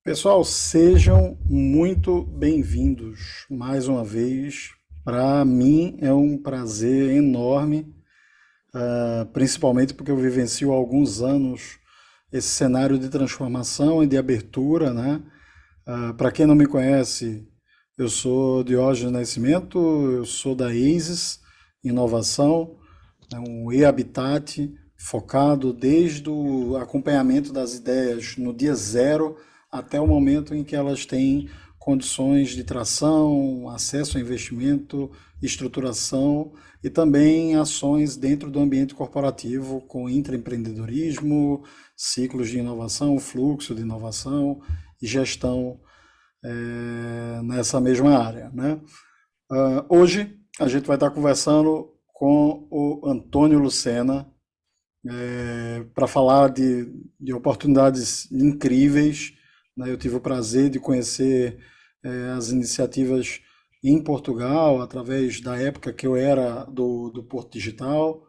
Pessoal, sejam muito bem-vindos mais uma vez. Para mim é um prazer enorme, principalmente porque eu vivencio há alguns anos esse cenário de transformação e de abertura, né? Para quem não me conhece, eu sou Diógenes Nascimento, eu sou da ASIS Inovação, é um e-habitat focado desde o acompanhamento das ideias no dia zero até o momento em que elas têm condições de tração, acesso a investimento, estruturação e também ações dentro do ambiente corporativo com intraempreendedorismo, ciclos de inovação, fluxo de inovação e gestão nessa mesma área, né? Hoje a gente vai estar conversando com o Antônio Lucena para falar de oportunidades incríveis, né? Eu tive o prazer de conhecer as iniciativas em Portugal, através da época que eu era do Porto Digital.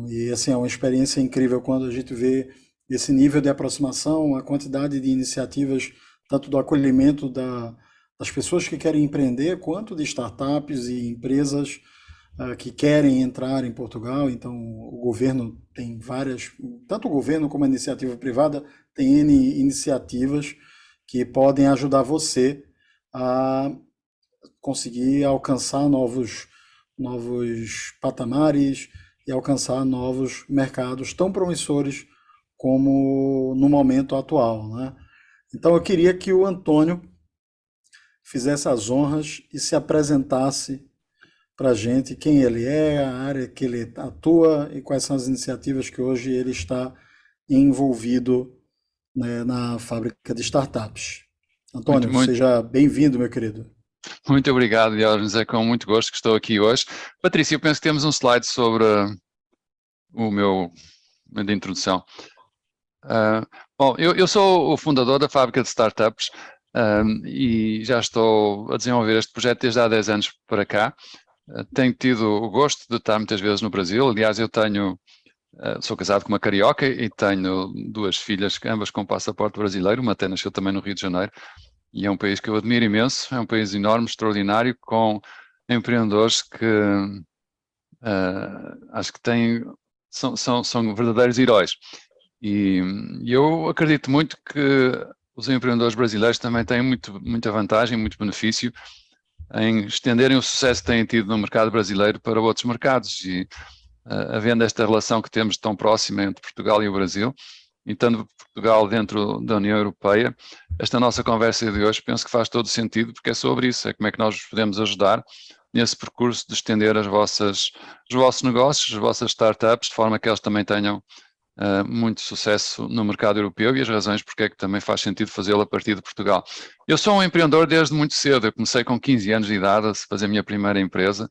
E assim, é uma experiência incrível quando a gente vê esse nível de aproximação, a quantidade de iniciativas, tanto do acolhimento das pessoas que querem empreender, quanto de startups e empresas que querem entrar em Portugal. Então, o governo tem várias, tanto o governo como a iniciativa privada, tem N iniciativas que podem ajudar você a conseguir alcançar novos patamares e alcançar novos mercados tão promissores como no momento atual, né? Então eu queria que o Antônio fizesse as honras e se apresentasse para a gente quem ele é, a área que ele atua e quais são as iniciativas que hoje ele está envolvido, né, na fábrica de startups. Muito, Antônio, muito, seja bem-vindo, meu querido. muito obrigado, Diógenes. É com muito gosto que estou aqui hoje. Patrícia, eu penso que temos um slide sobre o de introdução. Bom, eu sou o fundador da fábrica de startups, e já estou a desenvolver este projeto desde há 10 anos para cá. Tenho tido o gosto de estar muitas vezes no Brasil. Aliás, sou casado com uma carioca e tenho duas filhas, ambas com passaporte brasileiro. Uma até nasceu também no Rio de Janeiro. E é um país que eu admiro imenso, é um país enorme, extraordinário, com empreendedores que acho que são verdadeiros heróis. E, e eu acredito muito que os empreendedores brasileiros também têm muita vantagem, muito benefício em estenderem o sucesso que têm tido no mercado brasileiro para outros mercados. E havendo esta relação que temos tão próxima entre Portugal e o Brasil, e estando Portugal dentro da União Europeia, esta nossa conversa de hoje penso que faz todo sentido, porque é sobre isso, é como é que nós vos podemos ajudar nesse percurso de estender os vossos negócios, as vossas startups, de forma que eles também tenham muito sucesso no mercado europeu e as razões porque é que também faz sentido fazê-lo a partir de Portugal. Eu sou um empreendedor desde muito cedo, eu comecei com 15 anos de idade a fazer a minha primeira empresa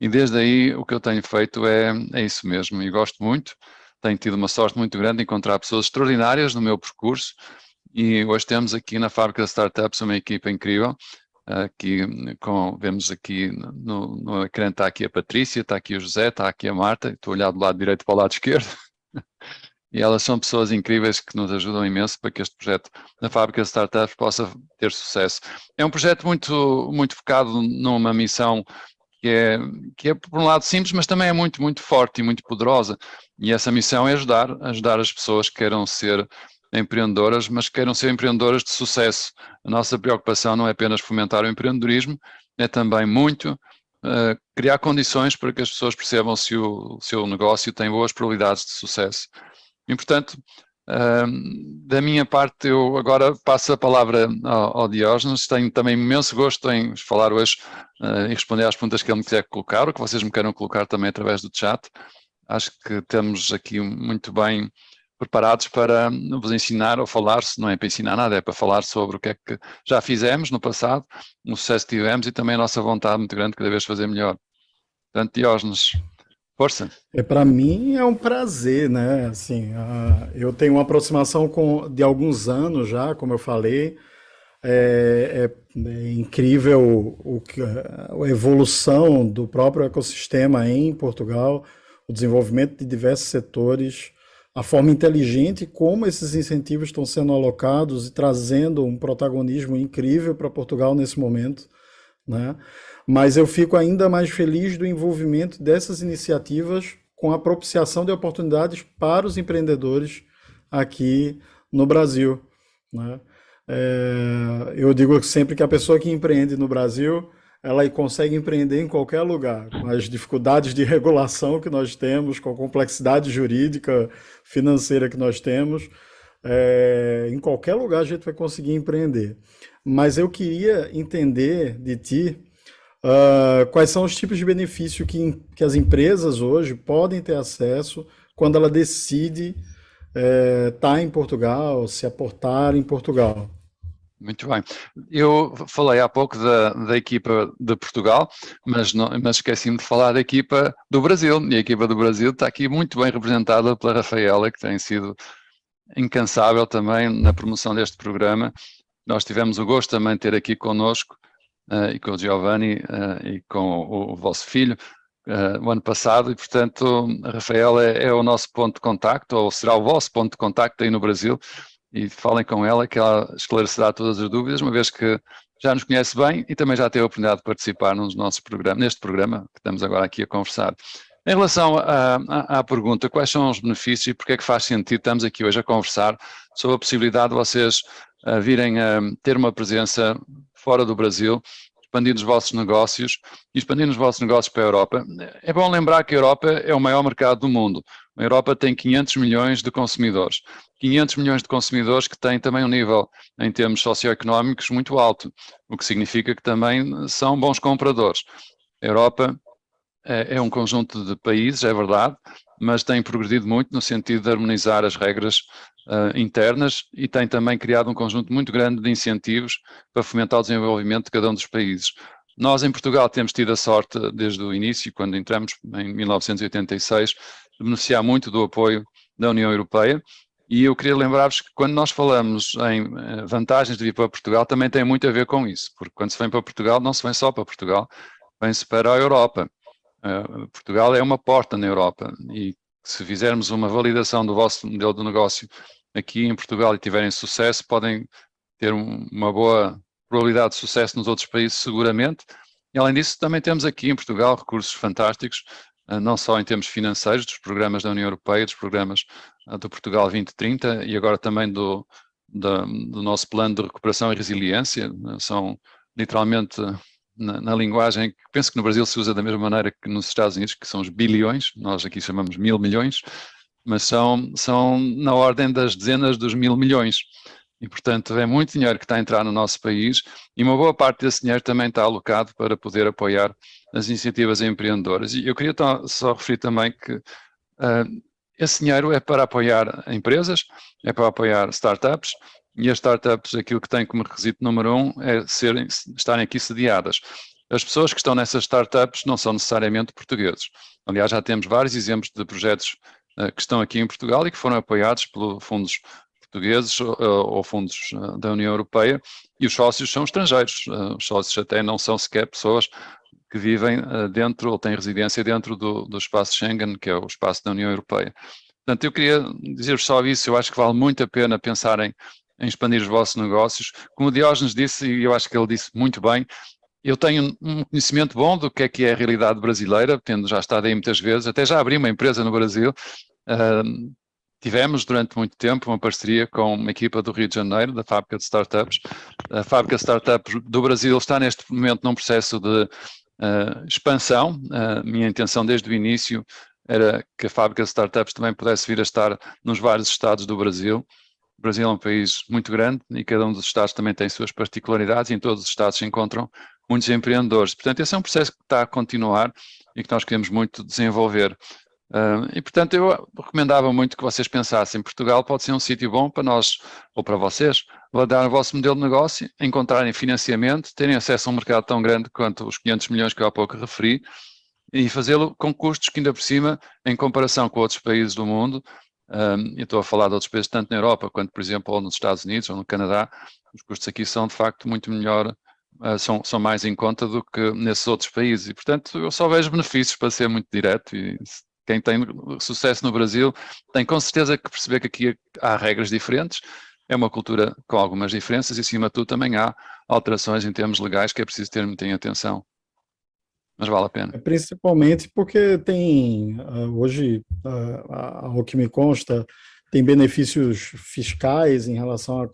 e desde aí o que eu tenho feito é isso mesmo e gosto muito. Tenho tido uma sorte muito grande de encontrar pessoas extraordinárias no meu percurso e hoje temos aqui na fábrica de startups uma equipa incrível. Aqui, vemos aqui no ecrã está aqui a Patrícia, está aqui o José, está aqui a Marta, estou a olhar do lado direito para o lado esquerdo. E elas são pessoas incríveis que nos ajudam imenso para que este projeto da fábrica de startups possa ter sucesso. É um projeto muito focado numa missão que é, que é, por um lado, simples, mas também é muito forte e muito poderosa. E essa missão é ajudar as pessoas que queiram ser empreendedoras, mas que queiram ser empreendedoras de sucesso. A nossa preocupação não é apenas fomentar o empreendedorismo, é também criar condições para que as pessoas percebam se o seu negócio tem boas probabilidades de sucesso. E, portanto, da minha parte, eu agora passo a palavra ao Diógenes. Tenho também imenso gosto em falar hoje e responder às perguntas que ele me quiser colocar, ou que vocês me queiram colocar também através do chat. Acho que estamos aqui muito bem preparados para vos ensinar ou falar, se não é para ensinar nada, é para falar sobre o que é que já fizemos no passado, o sucesso que tivemos e também a nossa vontade muito grande de cada vez fazer melhor. Portanto, Diógenes, força. Para mim é um prazer, né? Assim, eu tenho uma aproximação de alguns anos já, como eu falei. É incrível a evolução do próprio ecossistema em Portugal, o desenvolvimento de diversos setores, a forma inteligente como esses incentivos estão sendo alocados e trazendo um protagonismo incrível para Portugal nesse momento, né? Mas eu fico ainda mais feliz do envolvimento dessas iniciativas com a propiciação de oportunidades para os empreendedores aqui no Brasil, né? Eu digo sempre que a pessoa que empreende no Brasil, ela consegue empreender em qualquer lugar, com as dificuldades de regulação que nós temos, com a complexidade jurídica, financeira que nós temos, em qualquer lugar a gente vai conseguir empreender. Mas eu queria entender de ti, quais são os tipos de benefício que as empresas hoje podem ter acesso quando ela decide estar em Portugal, se aportar em Portugal. Muito bem. Eu falei há pouco da equipa de Portugal, mas esqueci-me de falar da equipa do Brasil. E a equipa do Brasil está aqui muito bem representada pela Rafaela, que tem sido incansável também na promoção deste programa. Nós tivemos o gosto também de ter aqui connosco, e com o Giovanni, e com o vosso filho, o ano passado, e portanto a Rafaela é o nosso ponto de contacto, ou será o vosso ponto de contacto aí no Brasil, e falem com ela que ela esclarecerá todas as dúvidas, uma vez que já nos conhece bem e também já teve a oportunidade de participar nos nossos programas, neste programa que estamos agora aqui a conversar. Em relação à pergunta, quais são os benefícios e porque é que faz sentido, estamos aqui hoje a conversar sobre a possibilidade de vocês virem a ter uma presença fora do Brasil, expandindo os vossos negócios e expandindo os vossos negócios para a Europa. É bom lembrar que a Europa é o maior mercado do mundo. A Europa tem 500 milhões de consumidores. 500 milhões de consumidores que têm também um nível, em termos socioeconómicos, muito alto, o que significa que também são bons compradores. A Europa é um conjunto de países, é verdade, mas tem progredido muito no sentido de harmonizar as regras internas e tem também criado um conjunto muito grande de incentivos para fomentar o desenvolvimento de cada um dos países. Nós, em Portugal, temos tido a sorte, desde o início, quando entramos em 1986, de beneficiar muito do apoio da União Europeia. E eu queria lembrar-vos que quando nós falamos em vantagens de vir para Portugal, também tem muito a ver com isso, porque quando se vem para Portugal, não se vem só para Portugal, vem-se para a Europa. Portugal é uma porta na Europa e se fizermos uma validação do vosso modelo de negócio aqui em Portugal e tiverem sucesso, podem ter uma boa probabilidade de sucesso nos outros países, seguramente. E além disso, também temos aqui em Portugal recursos fantásticos, não só em termos financeiros, dos programas da União Europeia, dos programas do Portugal 2030 e agora também do nosso plano de recuperação e resiliência. São literalmente, na linguagem, penso que no Brasil se usa da mesma maneira que nos Estados Unidos, que são os bilhões, nós aqui chamamos 1.000 milhões, mas são na ordem das dezenas dos 1.000 milhões. E, portanto, é muito dinheiro que está a entrar no nosso país e uma boa parte desse dinheiro também está alocado para poder apoiar as iniciativas empreendedoras. E eu queria só referir também que esse dinheiro é para apoiar empresas, é para apoiar startups, e as startups, aquilo que têm como requisito número 1 é estarem aqui sediadas. As pessoas que estão nessas startups não são necessariamente portugueses. Aliás, já temos vários exemplos de projetos que estão aqui em Portugal e que foram apoiados por fundos portugueses ou fundos da União Europeia, e os sócios são estrangeiros. Os sócios até não são sequer pessoas que vivem dentro ou têm residência dentro do espaço Schengen, que é o espaço da União Europeia. Portanto, eu queria dizer só isso, eu acho que vale muito a pena pensarem em expandir os vossos negócios. Como o Diógenes disse, e eu acho que ele disse muito bem, eu tenho um conhecimento bom do que é a realidade brasileira, tendo já estado aí muitas vezes, até já abri uma empresa no Brasil. Tivemos durante muito tempo uma parceria com uma equipa do Rio de Janeiro, da Fábrica de Startups. A Fábrica de Startups do Brasil está neste momento num processo de expansão. A minha intenção desde o início era que a Fábrica de Startups também pudesse vir a estar nos vários estados do Brasil. O Brasil é um país muito grande e cada um dos estados também tem suas particularidades e em todos os estados se encontram muitos empreendedores. Portanto, esse é um processo que está a continuar e que nós queremos muito desenvolver. E, portanto, eu recomendava muito que vocês pensassem, Portugal pode ser um sítio bom para nós, ou para vocês, validar o vosso modelo de negócio, encontrarem financiamento, terem acesso a um mercado tão grande quanto os 500 milhões que eu há pouco referi, e fazê-lo com custos que ainda por cima, em comparação com outros países do mundo, eu estou a falar de outros países, tanto na Europa quanto, por exemplo, ou nos Estados Unidos ou no Canadá, os custos aqui são de facto muito melhor, são mais em conta do que nesses outros países, e portanto eu só vejo benefícios, para ser muito direto, e quem tem sucesso no Brasil tem com certeza que perceber que aqui há regras diferentes, é uma cultura com algumas diferenças e, acima de tudo, também há alterações em termos legais que é preciso ter muita atenção, mas vale a pena. Principalmente porque tem, hoje, ao que me consta, tem benefícios fiscais em relação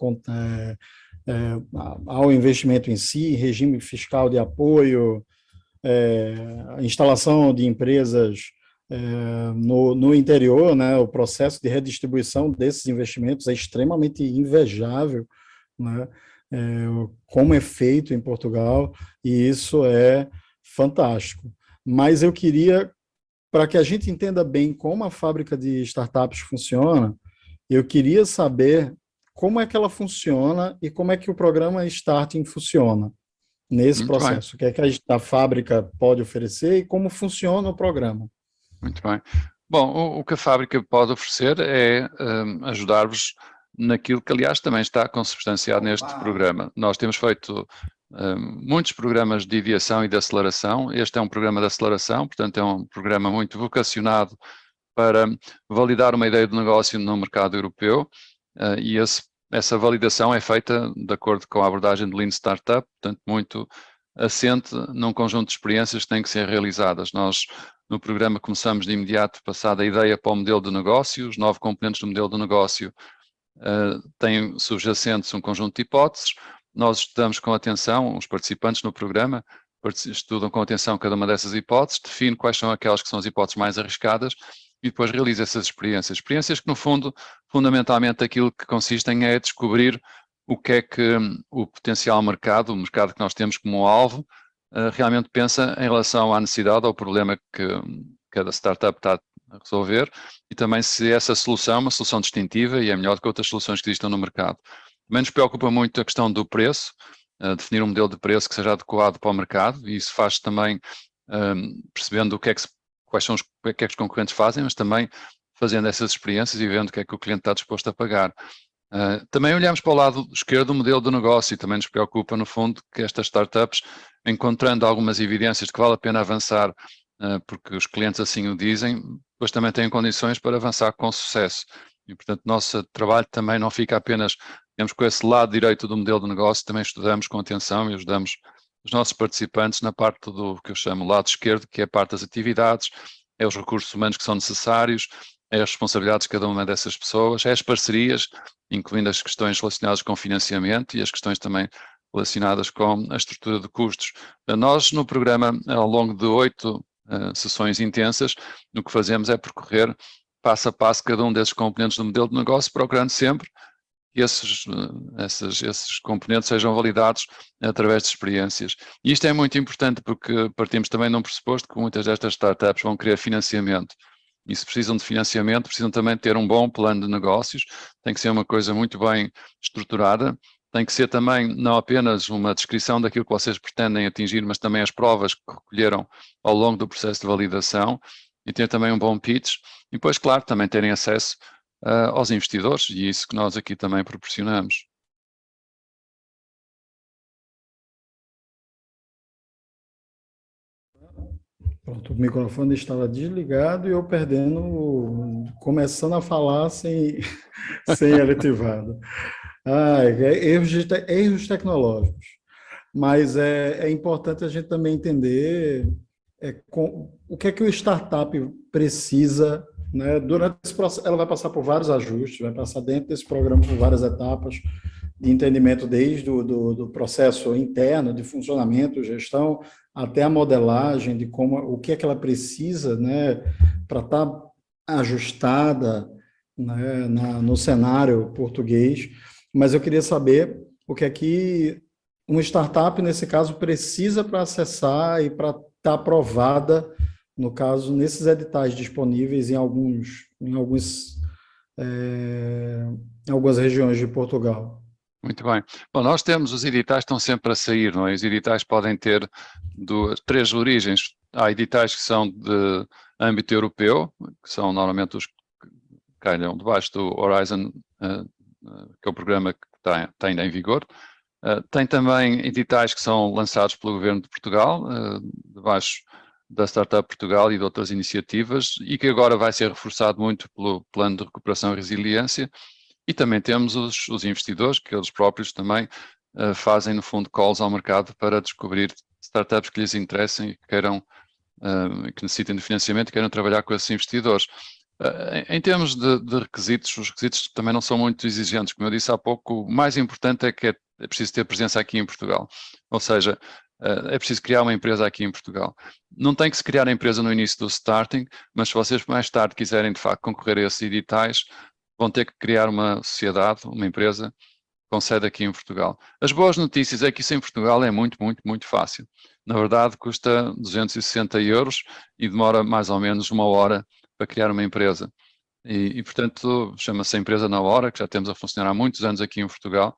ao investimento em si, regime fiscal de apoio, a instalação de empresas no interior, né, o processo de redistribuição desses investimentos é extremamente invejável, né, como é feito em Portugal, e isso é fantástico. Mas eu queria, para que a gente entenda bem como a fábrica de startups funciona, eu queria saber como é que ela funciona e como é que o programa Starting funciona nesse Muito bem, processo. O que é que a fábrica pode oferecer e como funciona o programa. muito bem. Bom, o que a fábrica pode oferecer é ajudar-vos naquilo que, aliás, também está consubstanciado neste programa. Nós temos feito muitos programas de ideação e de aceleração. Este é um programa de aceleração, portanto é um programa muito vocacionado para validar uma ideia de negócio no mercado europeu, e essa validação é feita de acordo com a abordagem de Lean Startup, portanto muito assente num conjunto de experiências que têm que ser realizadas. Nós, no programa, começamos de imediato, passada a ideia para o modelo de negócio, os 9 componentes do modelo de negócio têm subjacentes um conjunto de hipóteses. Nós estudamos com atenção, os participantes no programa estudam com atenção cada uma dessas hipóteses, define quais são aquelas que são as hipóteses mais arriscadas e depois realiza essas experiências. Experiências que, no fundo, fundamentalmente aquilo que consistem é descobrir o que é que o potencial mercado, o mercado que nós temos como alvo, realmente pensa em relação à necessidade ou ao problema que cada startup está a resolver, e também se essa solução é uma solução distintiva e é melhor do que outras soluções que existam no mercado. Também nos preocupa muito a questão do preço, definir um modelo de preço que seja adequado para o mercado, e isso faz também percebendo quais são o que é que os concorrentes fazem, mas também fazendo essas experiências e vendo o que é que o cliente está disposto a pagar. Também olhamos para o lado esquerdo do modelo do negócio e também nos preocupa, no fundo, que estas startups, encontrando algumas evidências de que vale a pena avançar, porque os clientes assim o dizem, depois também têm condições para avançar com sucesso. E, portanto, nosso trabalho também não fica apenas, digamos, com esse lado direito do modelo de negócio, também estudamos com atenção e ajudamos os nossos participantes na parte do que eu chamo lado esquerdo, que é a parte das atividades, é os recursos humanos que são necessários, é as responsabilidades de cada uma dessas pessoas, é as parcerias, incluindo as questões relacionadas com financiamento e as questões também relacionadas com a estrutura de custos. Nós, no programa, ao longo de 8 sessões intensas, o que fazemos é percorrer passo a passo cada um desses componentes do modelo de negócio, procurando sempre que esses componentes sejam validados através de experiências. E isto é muito importante porque partimos também de um pressuposto que muitas destas startups vão querer financiamento. E se precisam de financiamento, precisam também ter um bom plano de negócios, tem que ser uma coisa muito bem estruturada, tem que ser também não apenas uma descrição daquilo que vocês pretendem atingir, mas também as provas que recolheram ao longo do processo de validação, e ter também um bom pitch, e depois, claro, também terem acesso aos investidores, e é isso que nós aqui também proporcionamos. Pronto, o microfone estava desligado e eu começando a falar sem ele ativado. Erros tecnológicos. Mas é importante a gente também entender o que é que o startup precisa, né? Durante esse processo, ela vai passar por vários ajustes, vai passar dentro desse programa por várias etapas de entendimento, desde do processo interno, de funcionamento, gestão, até a modelagem de o que é que ela precisa, né, para estar ajustada, né, no cenário português. Mas eu queria saber o que é que uma startup, nesse caso, precisa para acessar e para estar aprovada, no caso, nesses editais disponíveis em algumas regiões de Portugal. Muito bem. Bom, nós temos, os editais estão sempre a sair, não é? Os editais podem ter 3 origens. Há editais que são de âmbito europeu, que são normalmente os que calham debaixo do Horizon, que é o programa que está ainda em vigor. Tem também editais que são lançados pelo Governo de Portugal, debaixo da Startup Portugal e de outras iniciativas, e que agora vai ser reforçado muito pelo Plano de Recuperação e Resiliência. E também temos os investidores, que eles próprios também fazem, no fundo, calls ao mercado para descobrir startups que lhes interessem e que queiram, que necessitem de financiamento e queiram trabalhar com esses investidores. Em termos de requisitos, os requisitos também não são muito exigentes. Como eu disse há pouco, o mais importante é que é preciso ter presença aqui em Portugal. Ou seja, é preciso criar uma empresa aqui em Portugal. Não tem que se criar a empresa no início do starting, mas se vocês mais tarde quiserem, de facto, concorrer a esses editais, vão ter que criar uma sociedade, uma empresa, com sede aqui em Portugal. As boas notícias é que isso em Portugal é muito, muito, muito fácil. Na verdade, custa 260 euros e demora mais ou menos 1 hora para criar uma empresa. Portanto, chama-se a Empresa na Hora, que já temos a funcionar há muitos anos aqui em Portugal.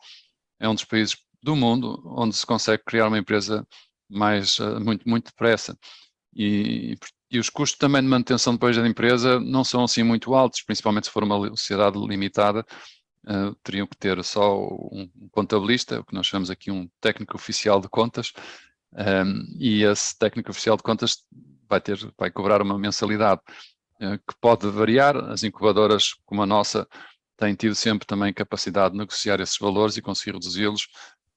É um dos países do mundo onde se consegue criar uma empresa muito, muito depressa. E os custos também de manutenção depois da empresa não são assim muito altos, principalmente se for uma sociedade limitada. Teriam que ter só um contabilista, o que nós chamamos aqui um técnico oficial de contas, e esse técnico oficial de contas vai cobrar uma mensalidade que pode variar. As incubadoras como a nossa têm tido sempre também capacidade de negociar esses valores e conseguir reduzi-los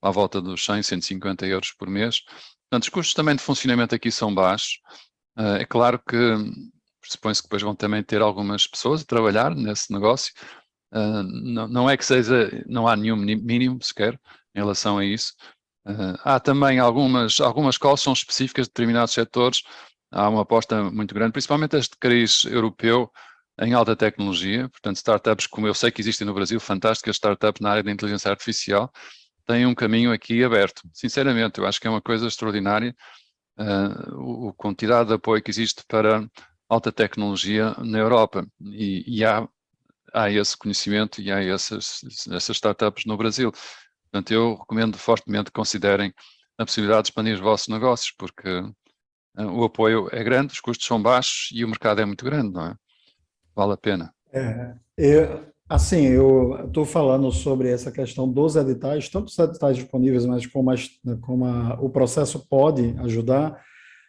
à volta dos 100, 150 euros por mês. Portanto, os custos também de funcionamento aqui são baixos. É claro que pressupõe-se que depois vão também ter algumas pessoas a trabalhar nesse negócio. Não é que seja, não há nenhum mínimo sequer em relação a isso. Há também algumas calls são específicas de determinados setores. Há uma aposta muito grande, principalmente este cariz europeu em alta tecnologia. Portanto, startups, como eu sei que existem no Brasil, fantásticas startups na área da inteligência artificial, têm um caminho aqui aberto. Sinceramente, eu acho que é uma coisa extraordinária a quantidade de apoio que existe para alta tecnologia na Europa. E há esse conhecimento e há essas startups no Brasil. Portanto, eu recomendo fortemente que considerem a possibilidade de expandir os vossos negócios, porque o apoio é grande, os custos são baixos e o mercado é muito grande, não é? Vale a pena. Assim, eu estou falando sobre essa questão dos editais, tanto os editais disponíveis, mas o processo pode ajudar.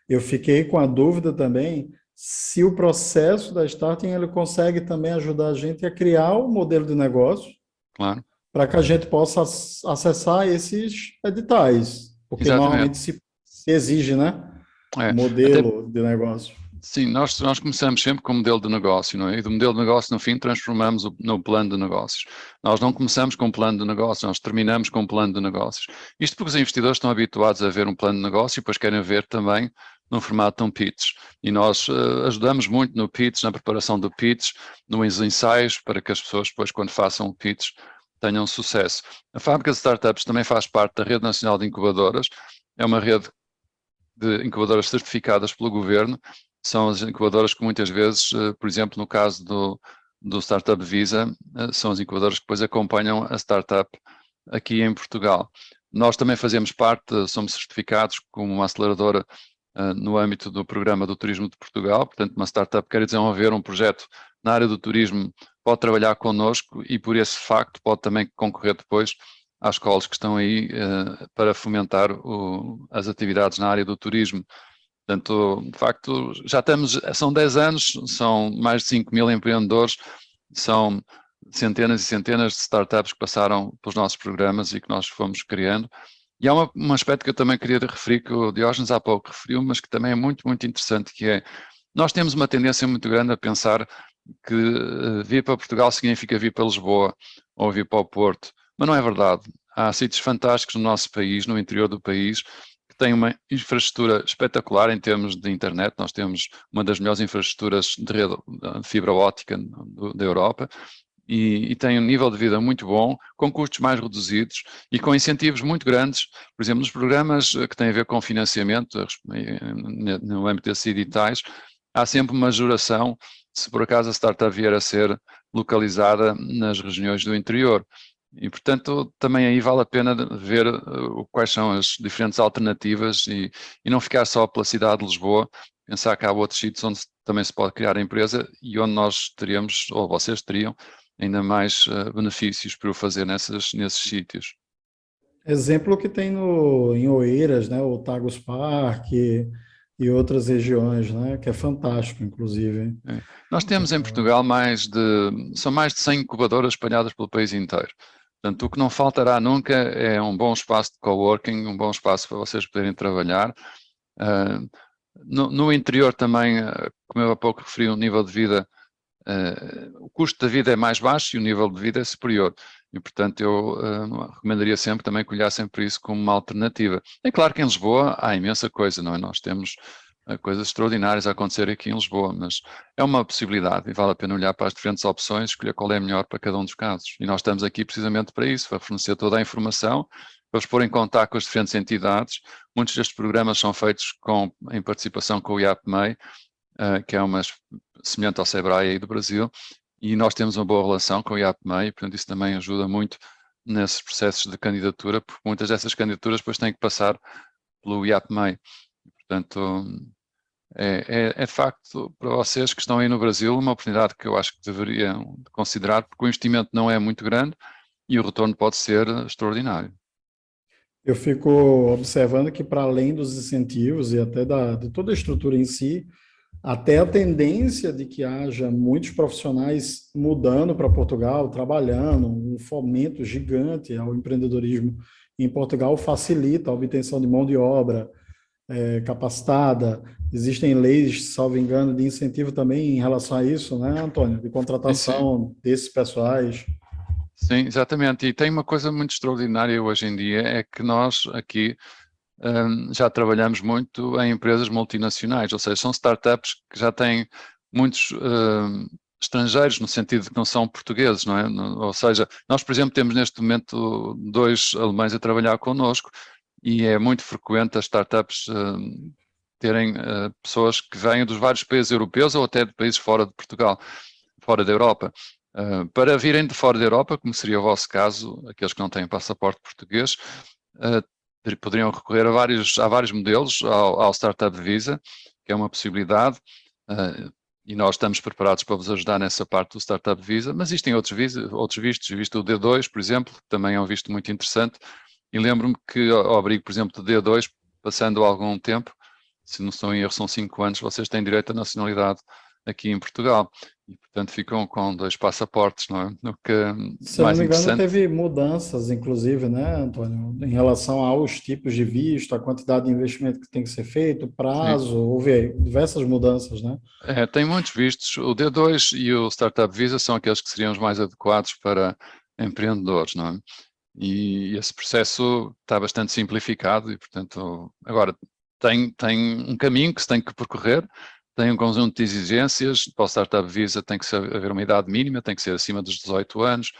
Eu fiquei com a dúvida também se o processo da Starting ele consegue também ajudar a gente a criar um modelo de negócio Claro. para que a gente possa acessar esses editais, porque Exatamente. normalmente se exige, né? É. Modelo de negócio. Sim, nós começamos sempre com o modelo de negócio, não é? E do modelo de negócio, no fim, transformamos no plano de negócios. Nós não começamos com um plano de negócio, nós terminamos com um plano de negócios. Isto porque os investidores estão habituados a ver um plano de negócio e depois querem ver também no formato de um pitch. E nós ajudamos muito no pitch, na preparação do pitch, nos ensaios, para que as pessoas depois, quando façam o pitch, tenham sucesso. A Fábrica de Startups também faz parte da Rede Nacional de Incubadoras, é uma rede de incubadoras certificadas pelo governo. São as incubadoras que muitas vezes, por exemplo, no caso do Startup Visa, são as incubadoras que depois acompanham a startup aqui em Portugal. Nós também fazemos parte, somos certificados como uma aceleradora no âmbito do Programa do Turismo de Portugal. Portanto, uma startup quer desenvolver um projeto na área do turismo, pode trabalhar connosco e por esse facto pode também concorrer depois às escolas que estão aí para fomentar as atividades na área do turismo. Portanto, de facto, já são 10 anos, são mais de 5.000 empreendedores, são centenas e centenas de startups que passaram pelos nossos programas e que nós fomos criando. E há um aspecto que eu também queria referir, que o Diógenes há pouco referiu, mas que também é muito, muito interessante, que é, nós temos uma tendência muito grande a pensar que vir para Portugal significa vir para Lisboa ou vir para o Porto, mas não é verdade. Há sítios fantásticos no nosso país, no interior do país, que têm uma infraestrutura espetacular em termos de internet. Nós temos uma das melhores infraestruturas de rede de fibra óptica da Europa e tem um nível de vida muito bom, com custos mais reduzidos e com incentivos muito grandes. Por exemplo, nos programas que têm a ver com financiamento, no âmbito desses editais, há sempre uma majoração se por acaso a startup vier a ser localizada nas regiões do interior. E, portanto, também aí vale a pena ver quais são as diferentes alternativas e não ficar só pela cidade de Lisboa, pensar que há outros sítios onde também se pode criar a empresa e onde nós teríamos, ou vocês teriam, ainda mais benefícios para o fazer nesses sítios. Exemplo que tem em Oeiras, né? O Tagus Park, e outras regiões, né? Que é fantástico, inclusive. É. Nós temos em Portugal são mais de 100 incubadoras espalhadas pelo país inteiro. Portanto, o que não faltará nunca é um bom espaço de coworking, um bom espaço para vocês poderem trabalhar. Ah, no interior também, como eu há pouco referi, o nível de vida, o custo da vida é mais baixo e o nível de vida é superior. E, portanto, eu recomendaria sempre também que olhassem por isso como uma alternativa. É claro que em Lisboa há imensa coisa, não é? Nós temos coisas extraordinárias a acontecer aqui em Lisboa, mas é uma possibilidade e vale a pena olhar para as diferentes opções, escolher qual é melhor para cada um dos casos. E nós estamos aqui precisamente para isso, para fornecer toda a informação, para vos pôr em contato com as diferentes entidades. Muitos destes programas são feitos em participação com o IAPMEI, que é uma semelhante ao SEBRAE aí do Brasil, e nós temos uma boa relação com o IAPMEI, portanto isso também ajuda muito nesses processos de candidatura, porque muitas dessas candidaturas depois têm que passar pelo IAPMEI. Portanto, é de facto para vocês que estão aí no Brasil uma oportunidade que eu acho que deveriam considerar, porque o investimento não é muito grande e o retorno pode ser extraordinário. Eu fico observando que, para além dos incentivos e até de toda a estrutura em si, até a tendência de que haja muitos profissionais mudando para Portugal, trabalhando, um fomento gigante ao empreendedorismo em Portugal facilita a obtenção de mão de obra capacitada. Existem leis, salvo engano, de incentivo também em relação a isso, né, Antônio? De Sim, sim. contratação desses pessoais. Sim, exatamente. E tem uma coisa muito extraordinária hoje em dia, é que nós aqui já trabalhamos muito em empresas multinacionais, ou seja, são startups que já têm muitos estrangeiros, no sentido de que não são portugueses, não é? Ou seja, nós, por exemplo, temos neste momento 2 alemães a trabalhar connosco e é muito frequente as startups terem pessoas que vêm dos vários países europeus ou até de países fora de Portugal, fora da Europa. Para virem de fora da Europa, como seria o vosso caso, aqueles que não têm passaporte português, poderiam recorrer a vários modelos, ao Startup Visa, que é uma possibilidade, e nós estamos preparados para vos ajudar nessa parte do Startup Visa, mas existem outros vistos, visto o D2, por exemplo, que também é um visto muito interessante, e lembro-me que ao abrigo, por exemplo, do D2, passando algum tempo, se não estou em erro, são 5 anos, vocês têm direito à nacionalidade aqui em Portugal, e portanto ficam com 2 passaportes, não é? O que Se eu não mais me engano, interessante. teve mudanças, inclusive, né, Antônio, em relação aos tipos de visto, a quantidade de investimento que tem que ser feito, Sim. prazo, houve diversas mudanças, né? Tem muitos vistos. O D2 e o Startup Visa são aqueles que seriam os mais adequados para empreendedores, não é? E esse processo está bastante simplificado e, portanto, agora tem um caminho que se tem que percorrer, tem um conjunto de exigências. Para o Startup Visa tem que haver uma idade mínima, tem que ser acima dos 18 anos,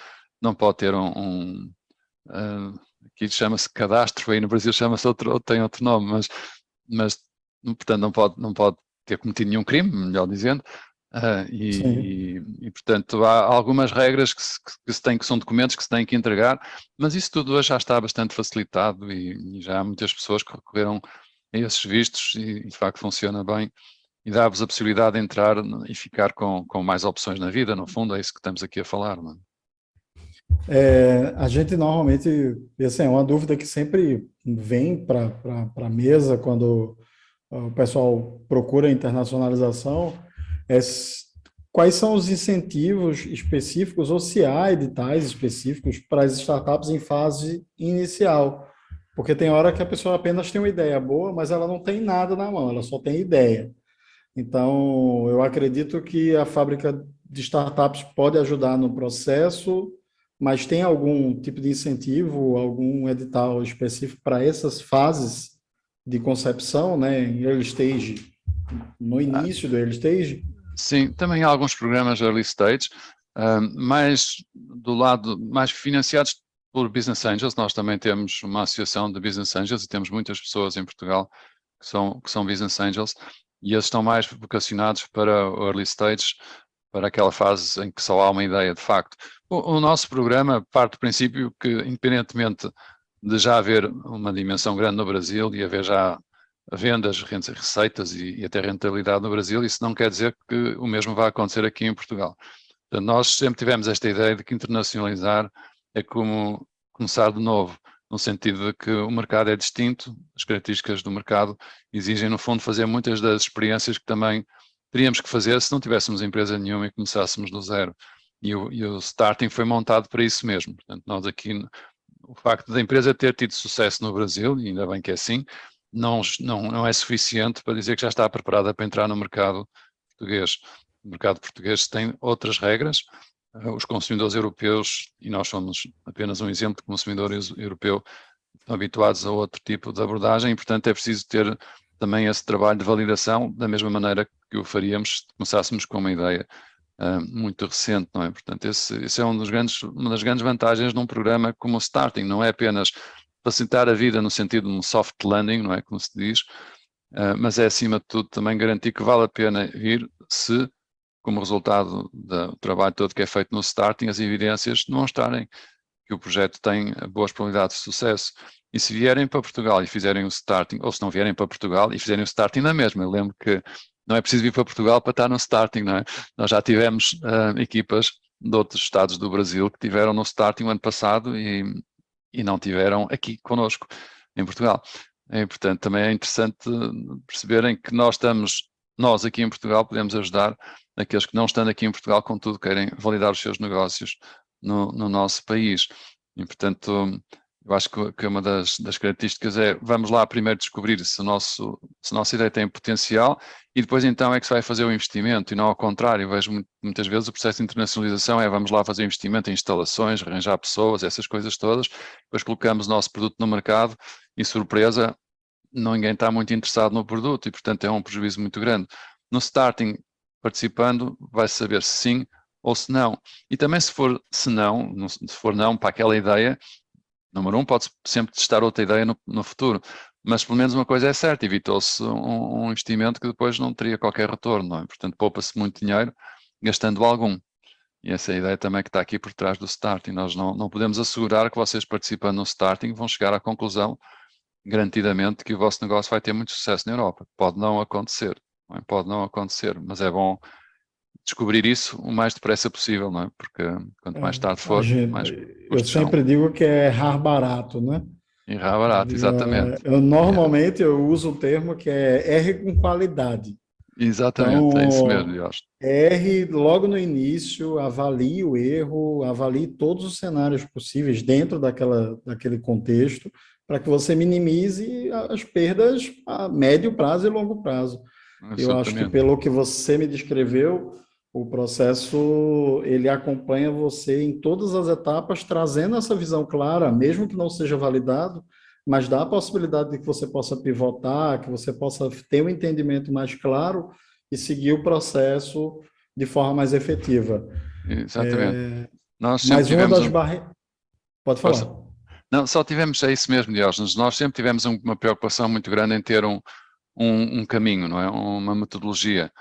não pode ter aqui chama-se cadastro, aí no Brasil chama-se tem outro nome, mas portanto não pode ter cometido nenhum crime, melhor dizendo, Sim. portanto há algumas regras que são documentos que se têm que entregar, mas isso tudo hoje já está bastante facilitado e já há muitas pessoas que recorreram a esses vistos e de facto funciona bem e dá-vos a possibilidade de entrar e ficar com mais opções na vida, no fundo é isso que estamos aqui a falar, não é? A gente normalmente, assim, é uma dúvida que sempre vem para a mesa quando o pessoal procura internacionalização, é quais são os incentivos específicos ou se há editais específicos para as startups em fase inicial. Porque tem hora que a pessoa apenas tem uma ideia boa, mas ela não tem nada na mão, ela só tem ideia. Então, eu acredito que a fábrica de startups pode ajudar no processo, mas tem algum tipo de incentivo, algum edital específico para essas fases de concepção, né, em early stage, no Ah, início do early stage? sim, também há alguns programas early stage, mais do lado, mais financiados por Business Angels. Nós também temos uma associação de Business Angels e temos muitas pessoas em Portugal que são Business Angels e eles estão mais vocacionados para o early stage, para aquela fase em que só há uma ideia de facto. O nosso programa parte do princípio que, independentemente de já haver uma dimensão grande no Brasil e haver já vendas, receitas e até rentabilidade no Brasil, isso não quer dizer que o mesmo vai acontecer aqui em Portugal. Portanto, nós sempre tivemos esta ideia de que internacionalizar é como começar de novo. no sentido de que o mercado é distinto, as características do mercado exigem, no fundo, fazer muitas das experiências que também teríamos que fazer se não tivéssemos empresa nenhuma e começássemos do zero. E o Starting foi montado para isso mesmo. Portanto, nós aqui, o facto da empresa ter tido sucesso no Brasil, e ainda bem que é assim, não é suficiente para dizer que já está preparada para entrar no mercado português. O mercado português tem outras regras. Os consumidores europeus, e nós somos apenas um exemplo de consumidor europeu, estão habituados a outro tipo de abordagem e, portanto, é preciso ter também esse trabalho de validação, da mesma maneira que o faríamos se começássemos com uma ideia muito recente, não é? Portanto, esse é uma das grandes vantagens de um programa como o Starting, não é apenas facilitar a vida no sentido de um soft landing, não é, como se diz, mas é, acima de tudo, também garantir que vale a pena vir se, como resultado do trabalho todo que é feito no Starting, as evidências demonstrarem que o projeto tem boas probabilidades de sucesso. E se vierem para Portugal e fizerem o Starting, ou se não vierem para Portugal e fizerem o Starting na mesma, eu lembro que não é preciso vir para Portugal para estar no Starting, não é? Nós já tivemos equipas de outros estados do Brasil que tiveram no Starting o ano passado e não tiveram aqui connosco, em Portugal. E, portanto, também é interessante perceberem que nós aqui em Portugal podemos ajudar aqueles que não estando aqui em Portugal, contudo, querem validar os seus negócios no nosso país. E, portanto, eu acho que uma das características é, vamos lá primeiro descobrir se a nossa ideia tem potencial e depois então é que se vai fazer o investimento e não ao contrário. Eu vejo muitas vezes o processo de internacionalização é vamos lá fazer investimento em instalações, arranjar pessoas, essas coisas todas, depois colocamos o nosso produto no mercado e, surpresa, ninguém está muito interessado no produto e, portanto, é um prejuízo muito grande. No Starting, participando, vai-se saber se sim ou se não. E também se for não para aquela ideia, número um, pode sempre testar outra ideia no futuro, mas pelo menos uma coisa é certa, evitou-se um investimento que depois não teria qualquer retorno, não é? Portanto, poupa-se muito dinheiro gastando algum. E essa é a ideia também que está aqui por trás do Starting. Nós não podemos assegurar que vocês participando no Starting vão chegar à conclusão, garantidamente, que o vosso negócio vai ter muito sucesso na Europa. Pode não acontecer, não é? Pode não acontecer, mas é bom descobrir isso o mais depressa possível, não é? Porque quanto mais tarde for, mais Eu custos são. sempre digo que é errar barato, né? E barato, exatamente. Normalmente eu uso o termo que é R com qualidade. Exatamente, é isso mesmo, Então, Jorge. erre logo no início, avalie o erro, avalie todos os cenários possíveis dentro daquele contexto, para que você minimize as perdas a médio prazo e longo prazo. Eu acho que Absolutamente. pelo que você me descreveu, o processo ele acompanha você em todas as etapas, trazendo essa visão clara, mesmo que não seja validado, mas dá a possibilidade de que você possa pivotar, que você possa ter um entendimento mais claro e seguir o processo de forma mais efetiva. Exatamente. Nós sempre Mas uma tivemos das barreiras. Pode Força. falar. Não, só tivemos, é isso mesmo, Diógenes. Nós sempre tivemos uma preocupação muito grande em ter um caminho, não é? Uma metodologia,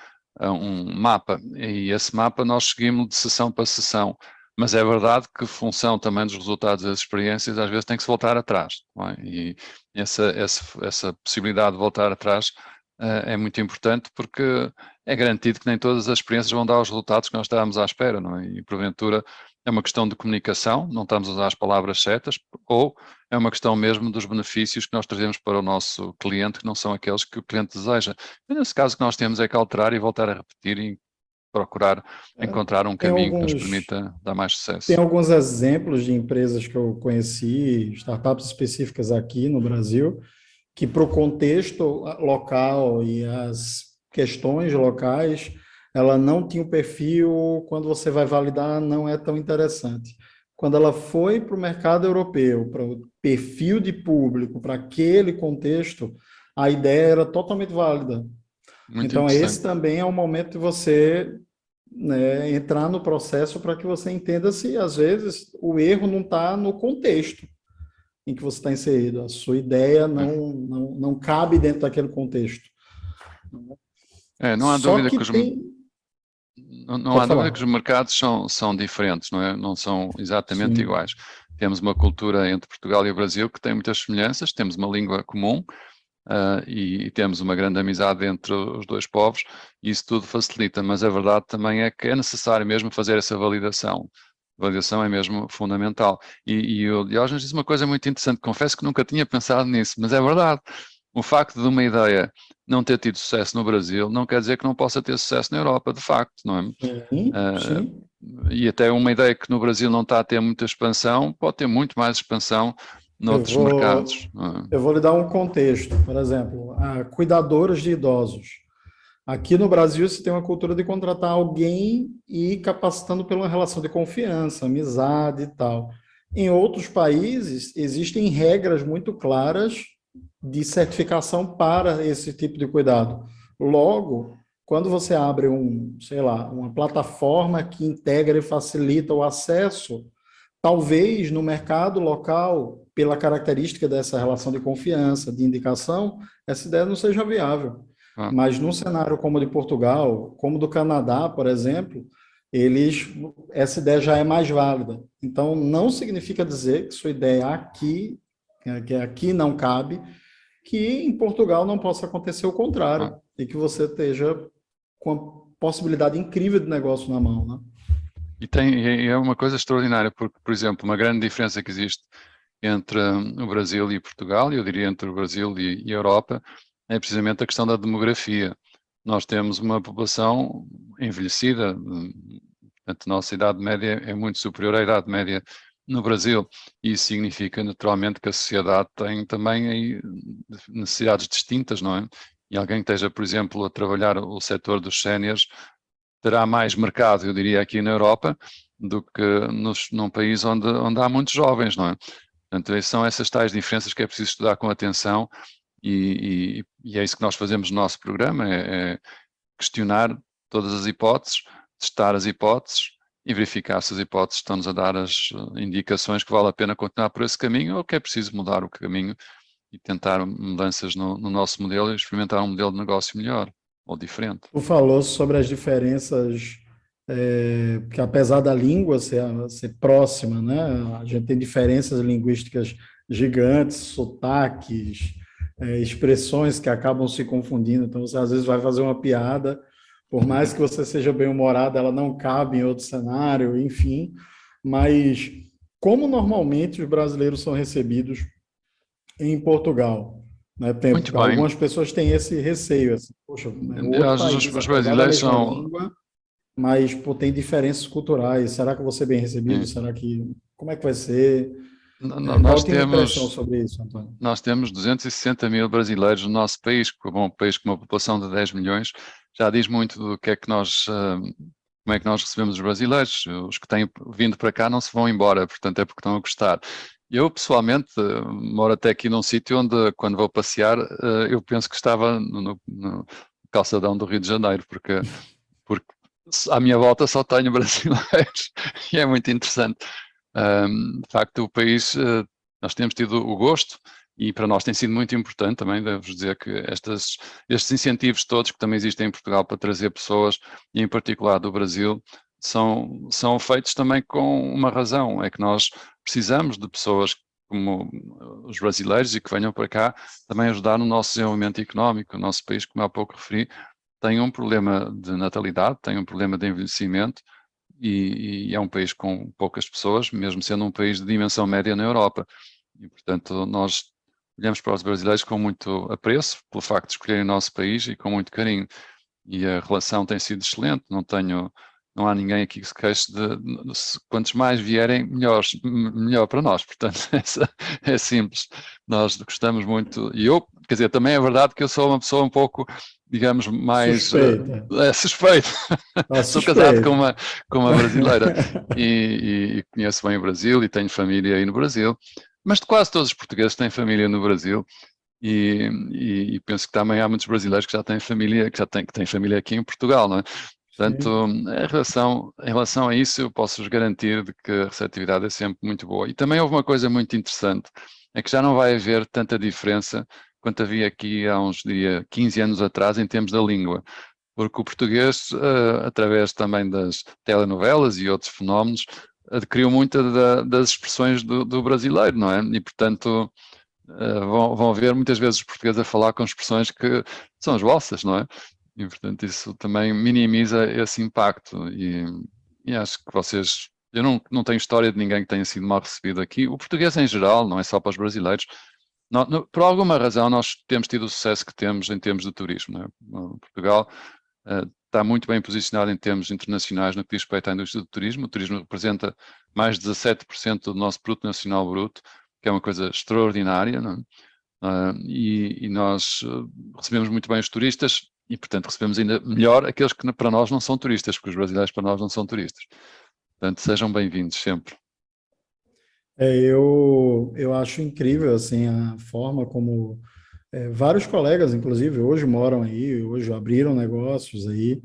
um mapa. E esse mapa nós seguimos de sessão para sessão. Mas é verdade que, função também dos resultados das experiências, às vezes tem que se voltar atrás, não é? E essa possibilidade de voltar atrás é muito importante porque é garantido que nem todas as experiências vão dar os resultados que nós estávamos à espera, não é? E porventura é uma questão de comunicação, não estamos a usar as palavras certas, ou é uma questão mesmo dos benefícios que nós trazemos para o nosso cliente, que não são aqueles que o cliente deseja. E nesse caso, o que nós temos é que alterar e voltar a repetir e procurar encontrar um Tem caminho que nos alguns, permita dar mais tem sucesso. alguns exemplos de empresas que eu conheci, startups específicas aqui no Brasil, que para o contexto local e as questões locais, ela não tinha o perfil, quando você vai validar, não é tão interessante. Quando ela foi para o mercado europeu, para o perfil de público, para aquele contexto, a ideia era totalmente válida. Muito Então, esse interessante. também é o momento de você, né, entrar no processo para que você entenda se, às vezes, o erro não está no contexto em que você está inserido. A sua ideia não cabe dentro daquele contexto. Não há Só dúvida que que tem. não há Pode dúvida que falar. os mercados são diferentes, não é? Não são exatamente Sim. iguais. Temos uma cultura entre Portugal e o Brasil que tem muitas semelhanças, temos uma língua comum, e temos uma grande amizade entre os dois povos, e isso tudo facilita, mas a verdade também é que é necessário mesmo fazer essa validação. avaliação é mesmo fundamental. E o Diógenes disse uma coisa muito interessante, confesso que nunca tinha pensado nisso, mas é verdade. O facto de uma ideia não ter tido sucesso no Brasil não quer dizer que não possa ter sucesso na Europa, de facto, não é? Sim, Ah, sim. e até uma ideia que no Brasil não está a ter muita expansão, pode ter muito mais expansão Eu noutros mercados, vou, não é? eu vou lhe dar um contexto. Por exemplo, cuidadores de idosos. Aqui no Brasil, se tem uma cultura de contratar alguém e ir capacitando pela relação de confiança, amizade e tal. Em outros países, existem regras muito claras de certificação para esse tipo de cuidado. Logo, quando você abre sei lá, uma plataforma que integra e facilita o acesso, talvez no mercado local, pela característica dessa relação de confiança, de indicação, essa ideia não seja viável. Ah, Mas num cenário como o de Portugal, como do Canadá, por exemplo, essa ideia já é mais válida. Então, não significa dizer que sua ideia aqui, que aqui não cabe, que em Portugal não possa acontecer o ah. contrário, e que você esteja com a possibilidade incrível de negócio na mão, né? E é uma coisa extraordinária, porque, por exemplo, uma grande diferença que existe entre o Brasil e Portugal, e eu diria entre o Brasil e a Europa, é precisamente a questão da demografia. Nós temos uma população envelhecida, portanto, a nossa idade média é muito superior à idade média no Brasil, e isso significa naturalmente que a sociedade tem também aí necessidades distintas, não é? E alguém que esteja, por exemplo, a trabalhar o setor dos séniores terá mais mercado, eu diria, aqui na Europa, do que num país onde há muitos jovens, não é? Portanto, são essas tais diferenças que é preciso estudar com atenção e é isso que nós fazemos no nosso programa, é questionar todas as hipóteses, testar as hipóteses e verificar se as hipóteses estão-nos a dar as indicações que vale a pena continuar por esse caminho ou que é preciso mudar o caminho e tentar mudanças no nosso modelo e experimentar um modelo de negócio melhor ou diferente. Tu falou sobre as diferenças, que apesar da língua ser próxima, né? A gente tem diferenças linguísticas gigantes, sotaques, expressões que acabam se confundindo. Então, você às vezes vai fazer uma piada, por mais que você seja bem-humorado, ela não cabe em outro cenário, enfim. Mas como normalmente os brasileiros são recebidos em Portugal? Né? Muito bem. Algumas pessoas têm esse receio, assim, poxa, é outro Aliás, os, país, os apesar da brasileiros mesma são. língua, mas pô, tem diferenças culturais. Será que eu vou ser bem recebido? Sim. Será que como é que vai ser? Qual Nós a tua impressão temos, sobre isso, Antônio? nós temos 260 mil brasileiros no nosso país, que bom, um país com uma população de 10 milhões, já diz muito do que é que nós, como é que nós recebemos os brasileiros. Os que têm vindo para cá não se vão embora, portanto é porque estão a gostar. Eu, pessoalmente, moro até aqui num sítio onde, quando vou passear, eu penso que estava no calçadão do Rio de Janeiro, porque à minha volta só tenho brasileiros e é muito interessante. De facto, o país, nós temos tido o gosto e para nós tem sido muito importante também, devo dizer que estes incentivos todos que também existem em Portugal para trazer pessoas, e em particular do Brasil, são feitos também com uma razão, é que nós precisamos de pessoas como os brasileiros e que venham para cá também ajudar no nosso desenvolvimento económico. O nosso país, como há pouco referi, tem um problema de natalidade, tem um problema de envelhecimento e é um país com poucas pessoas, mesmo sendo um país de dimensão média na Europa. E, portanto, nós olhamos para os brasileiros com muito apreço pelo facto de escolherem o nosso país e com muito carinho. E a relação tem sido excelente, não há ninguém aqui que se queixe quantos mais vierem, melhor para nós. Portanto, é simples. Nós gostamos muito, e eu, quer dizer, também é verdade que eu sou uma pessoa um pouco, digamos, mais Suspeita. suspeito. Ah, Sou casado com suspeita. uma brasileira e conheço bem o Brasil e tenho família aí no Brasil, mas de quase todos os portugueses têm família no Brasil e penso que também há muitos brasileiros que já têm família, que têm família aqui em Portugal, não é? Portanto, Sim. em relação a isso, eu posso vos garantir de que a receptividade é sempre muito boa. E também houve uma coisa muito interessante, é que já não vai haver tanta diferença quanto havia aqui há uns, diria, 15 anos atrás em termos da língua, porque o português, através também das telenovelas e outros fenómenos, adquiriu muita das expressões do brasileiro, não é? E, portanto, vão ver muitas vezes os portugueses a falar com expressões que são as vossas, não é? E, portanto, isso também minimiza esse impacto e acho que vocês Eu não tenho história de ninguém que tenha sido mal recebido aqui. O português em geral, não é só para os brasileiros. Por alguma razão, nós temos tido o sucesso que temos em termos de turismo, não é? Portugal está muito bem posicionado em termos internacionais no que diz respeito à indústria do turismo. O turismo representa mais de 17% do nosso produto nacional bruto, que é uma coisa extraordinária, não é? E nós recebemos muito bem os turistas e, portanto, recebemos ainda melhor aqueles que para nós não são turistas, porque os brasileiros para nós não são turistas. Portanto, sejam bem-vindos sempre. Eu acho incrível assim a forma como vários colegas, inclusive, hoje moram aí, hoje abriram negócios aí.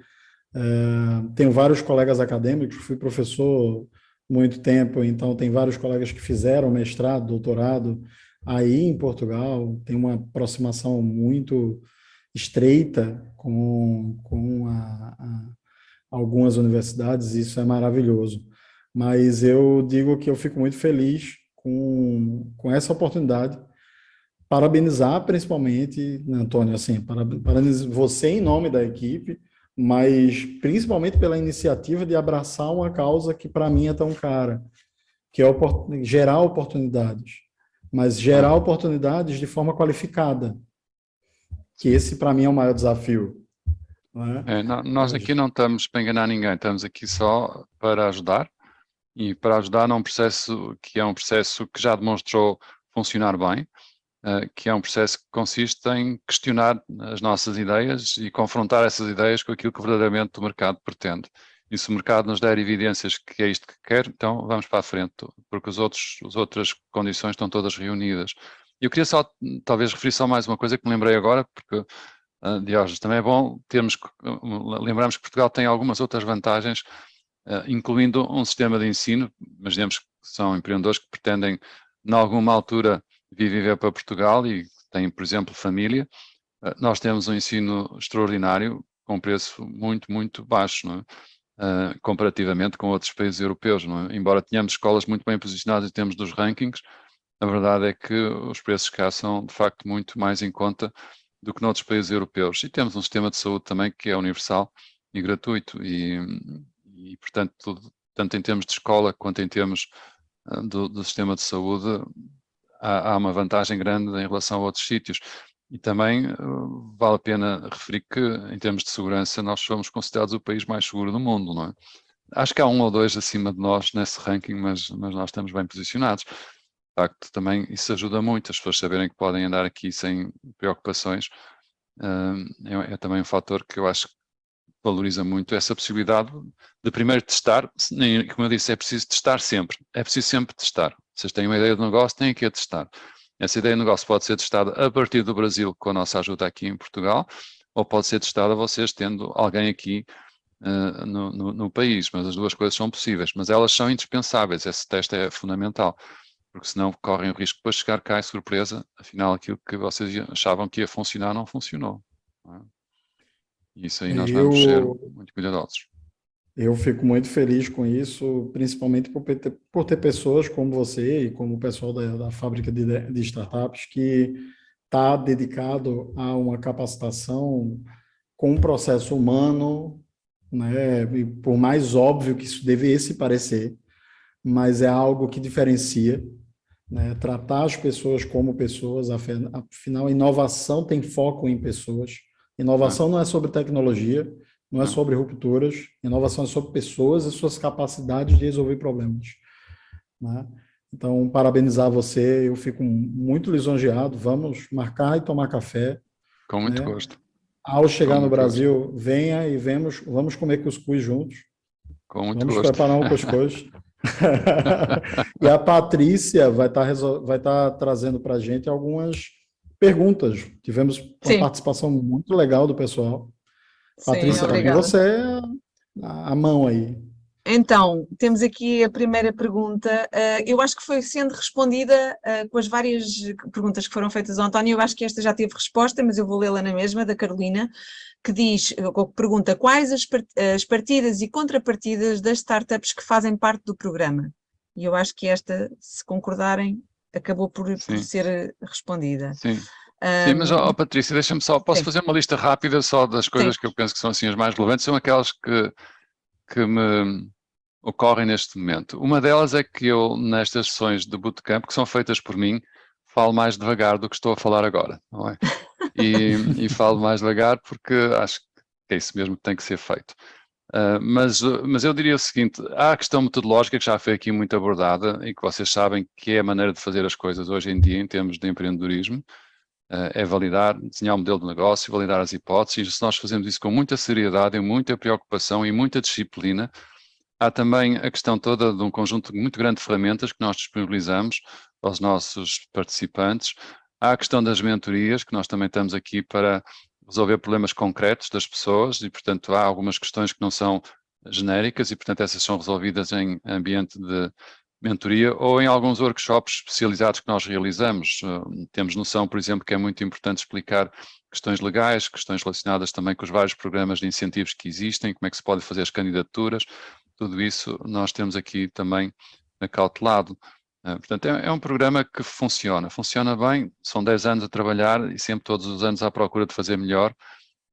Tenho vários colegas acadêmicos, fui professor muito tempo, então tem vários colegas que fizeram mestrado, doutorado aí em Portugal. Tem uma aproximação muito estreita com algumas universidades, e isso é maravilhoso. Mas eu digo que eu fico muito feliz com essa oportunidade. Parabenizar principalmente, né, Antônio, assim, parabenizar você em nome da equipe, mas principalmente pela iniciativa de abraçar uma causa que para mim é tão cara, que é gerar oportunidades, mas gerar oportunidades de forma qualificada, que esse para mim é o maior desafio. Não é? Nós aqui não estamos para enganar ninguém, estamos aqui só para ajudar e para ajudar num processo que é um processo que já demonstrou funcionar bem, que é um processo que consiste em questionar as nossas ideias e confrontar essas ideias com aquilo que verdadeiramente o mercado pretende. E se o mercado nos der evidências que é isto que quer, então vamos para a frente, porque as outras condições estão todas reunidas. Eu queria só, talvez, referir só mais uma coisa que me lembrei agora, porque, Diógenes, também é bom lembrarmos que Portugal tem algumas outras vantagens, incluindo um sistema de ensino. Imaginemos que são empreendedores que pretendem, em alguma altura, viver para Portugal e têm, por exemplo, família. Nós temos um ensino extraordinário, com preço muito, muito baixo, não é? Comparativamente com outros países europeus, não é? Embora tenhamos escolas muito bem posicionadas em termos dos rankings, a verdade é que os preços cá são, de facto, muito mais em conta do que noutros países europeus. E temos um sistema de saúde também que é universal e gratuito e portanto, tanto em termos de escola quanto em termos do sistema de saúde, há uma vantagem grande em relação a outros sítios. E também vale a pena referir que, em termos de segurança, nós somos considerados o país mais seguro do mundo, não é? Acho que há um ou dois acima de nós nesse ranking, mas nós estamos bem posicionados. De facto, também isso ajuda muito, as pessoas saberem que podem andar aqui sem preocupações. É também um fator que eu acho que valoriza muito essa possibilidade de primeiro testar. Como eu disse, é preciso testar sempre. É preciso sempre testar. Vocês têm uma ideia de negócio, têm que a testar. Essa ideia de negócio pode ser testada a partir do Brasil, com a nossa ajuda aqui em Portugal, ou pode ser testada vocês tendo alguém aqui no país, mas as duas coisas são possíveis, mas elas são indispensáveis, esse teste é fundamental, porque senão correm o risco de depois chegar cá e surpresa, afinal aquilo que vocês achavam que ia funcionar não funcionou. Não é? E isso aí nós vamos ser muito cuidadosos. Eu fico muito feliz com isso, principalmente por ter pessoas como você e como o pessoal da fábrica de startups que está dedicado a uma capacitação com um processo humano, né? E por mais óbvio que isso devesse parecer, mas é algo que diferencia, né? Tratar as pessoas como pessoas, afinal, inovação tem foco em pessoas. Inovação não é sobre tecnologia, não é sobre rupturas, inovação é sobre pessoas e suas capacidades de resolver problemas, né? Então, parabenizar você, eu fico muito lisonjeado, vamos marcar e tomar café. Com muito né? gosto. Ao chegar no Brasil, gosto. venha e vamos comer cuscuz juntos. Com muito vamos gosto. preparar um cuscuz. E a Patrícia vai estar trazendo para a gente algumas perguntas. Tivemos uma participação muito legal do pessoal. Sim, Patrícia, está com você a mão aí. Então, temos aqui a primeira pergunta. Eu acho que foi sendo respondida com as várias perguntas que foram feitas ao António. Eu acho que esta já teve resposta, mas eu vou lê-la na mesma, da Carolina, que pergunta quais as partidas e contrapartidas das startups que fazem parte do programa. E eu acho que esta, se concordarem, acabou por ser respondida. Sim. Sim, mas Patrícia, deixa-me só, posso fazer uma lista rápida só das coisas que eu penso que são assim as mais relevantes, são aquelas que me ocorrem neste momento. Uma delas é que eu, nestas sessões de bootcamp, que são feitas por mim, falo mais devagar do que estou a falar agora, não é? E falo mais devagar porque acho que é isso mesmo que tem que ser feito. Mas eu diria o seguinte, há a questão metodológica que já foi aqui muito abordada e que vocês sabem que é a maneira de fazer as coisas hoje em dia em termos de empreendedorismo, é validar, desenhar um modelo de negócio, validar as hipóteses, e se nós fazemos isso com muita seriedade e muita preocupação e muita disciplina, há também a questão toda de um conjunto muito grande de ferramentas que nós disponibilizamos aos nossos participantes. Há a questão das mentorias, que nós também estamos aqui para resolver problemas concretos das pessoas e, portanto, há algumas questões que não são genéricas e, portanto, essas são resolvidas em ambiente de mentoria ou em alguns workshops especializados que nós realizamos. Temos noção, por exemplo, que é muito importante explicar questões legais, questões relacionadas também com os vários programas de incentivos que existem, como é que se pode fazer as candidaturas, tudo isso nós temos aqui também acautelado. Portanto, é um programa que funciona bem, são 10 anos a trabalhar e sempre todos os anos à procura de fazer melhor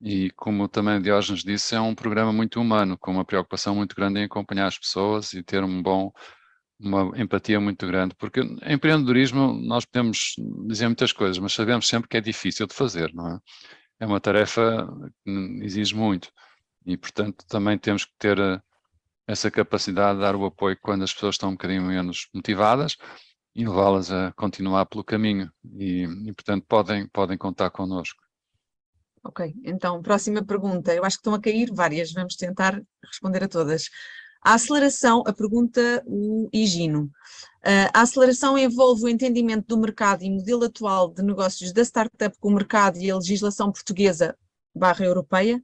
e como também o Diógenes disse, é um programa muito humano, com uma preocupação muito grande em acompanhar as pessoas e ter uma empatia muito grande, porque em empreendedorismo nós podemos dizer muitas coisas, mas sabemos sempre que é difícil de fazer, não é? É uma tarefa que exige muito e, portanto, também temos que ter essa capacidade de dar o apoio quando as pessoas estão um bocadinho menos motivadas e levá-las a continuar pelo caminho e portanto, podem contar connosco. Ok, então, próxima pergunta. Eu acho que estão a cair várias, vamos tentar responder a todas. A aceleração, a pergunta o Higino. A aceleração envolve o entendimento do mercado e modelo atual de negócios da startup com o mercado e a legislação portuguesa / europeia?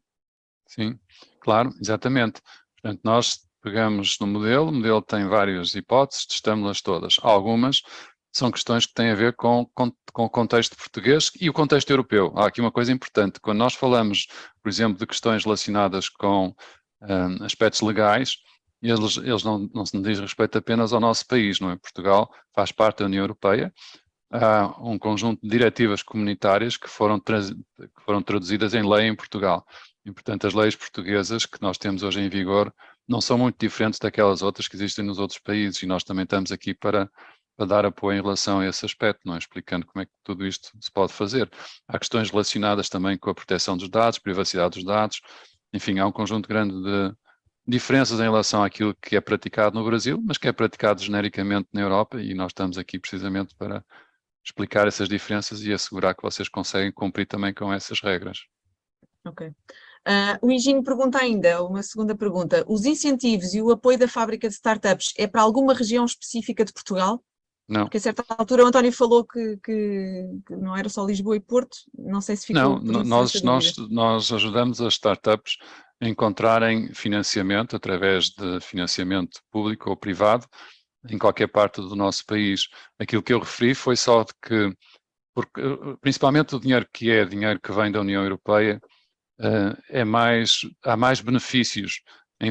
Sim, claro, exatamente. Portanto, nós pegamos no modelo, o modelo tem várias hipóteses, testamos-las todas. Algumas são questões que têm a ver com o contexto português e o contexto europeu. Há aqui uma coisa importante, quando nós falamos, por exemplo, de questões relacionadas com aspectos legais, eles não se dizem respeito apenas ao nosso país, não é? Portugal faz parte da União Europeia, há um conjunto de diretivas comunitárias que foram traduzidas em lei em Portugal. E, portanto, as leis portuguesas que nós temos hoje em vigor não são muito diferentes daquelas outras que existem nos outros países e nós também estamos aqui para dar apoio em relação a esse aspecto, não é? Explicando como é que tudo isto se pode fazer. Há questões relacionadas também com a proteção dos dados, privacidade dos dados, enfim, há um conjunto grande de diferenças em relação àquilo que é praticado no Brasil, mas que é praticado genericamente na Europa e nós estamos aqui precisamente para explicar essas diferenças e assegurar que vocês conseguem cumprir também com essas regras. Ok. O Higino pergunta ainda, uma segunda pergunta. Os incentivos e o apoio da fábrica de startups é para alguma região específica de Portugal? Não. Porque a certa altura o António falou que não era só Lisboa e Porto, não sei se ficou por isso essa dúvida. Nós ajudamos as startups a encontrarem financiamento através de financiamento público ou privado em qualquer parte do nosso país. Aquilo que eu referi foi só de que, porque principalmente o dinheiro que vem da União Europeia, há mais benefícios em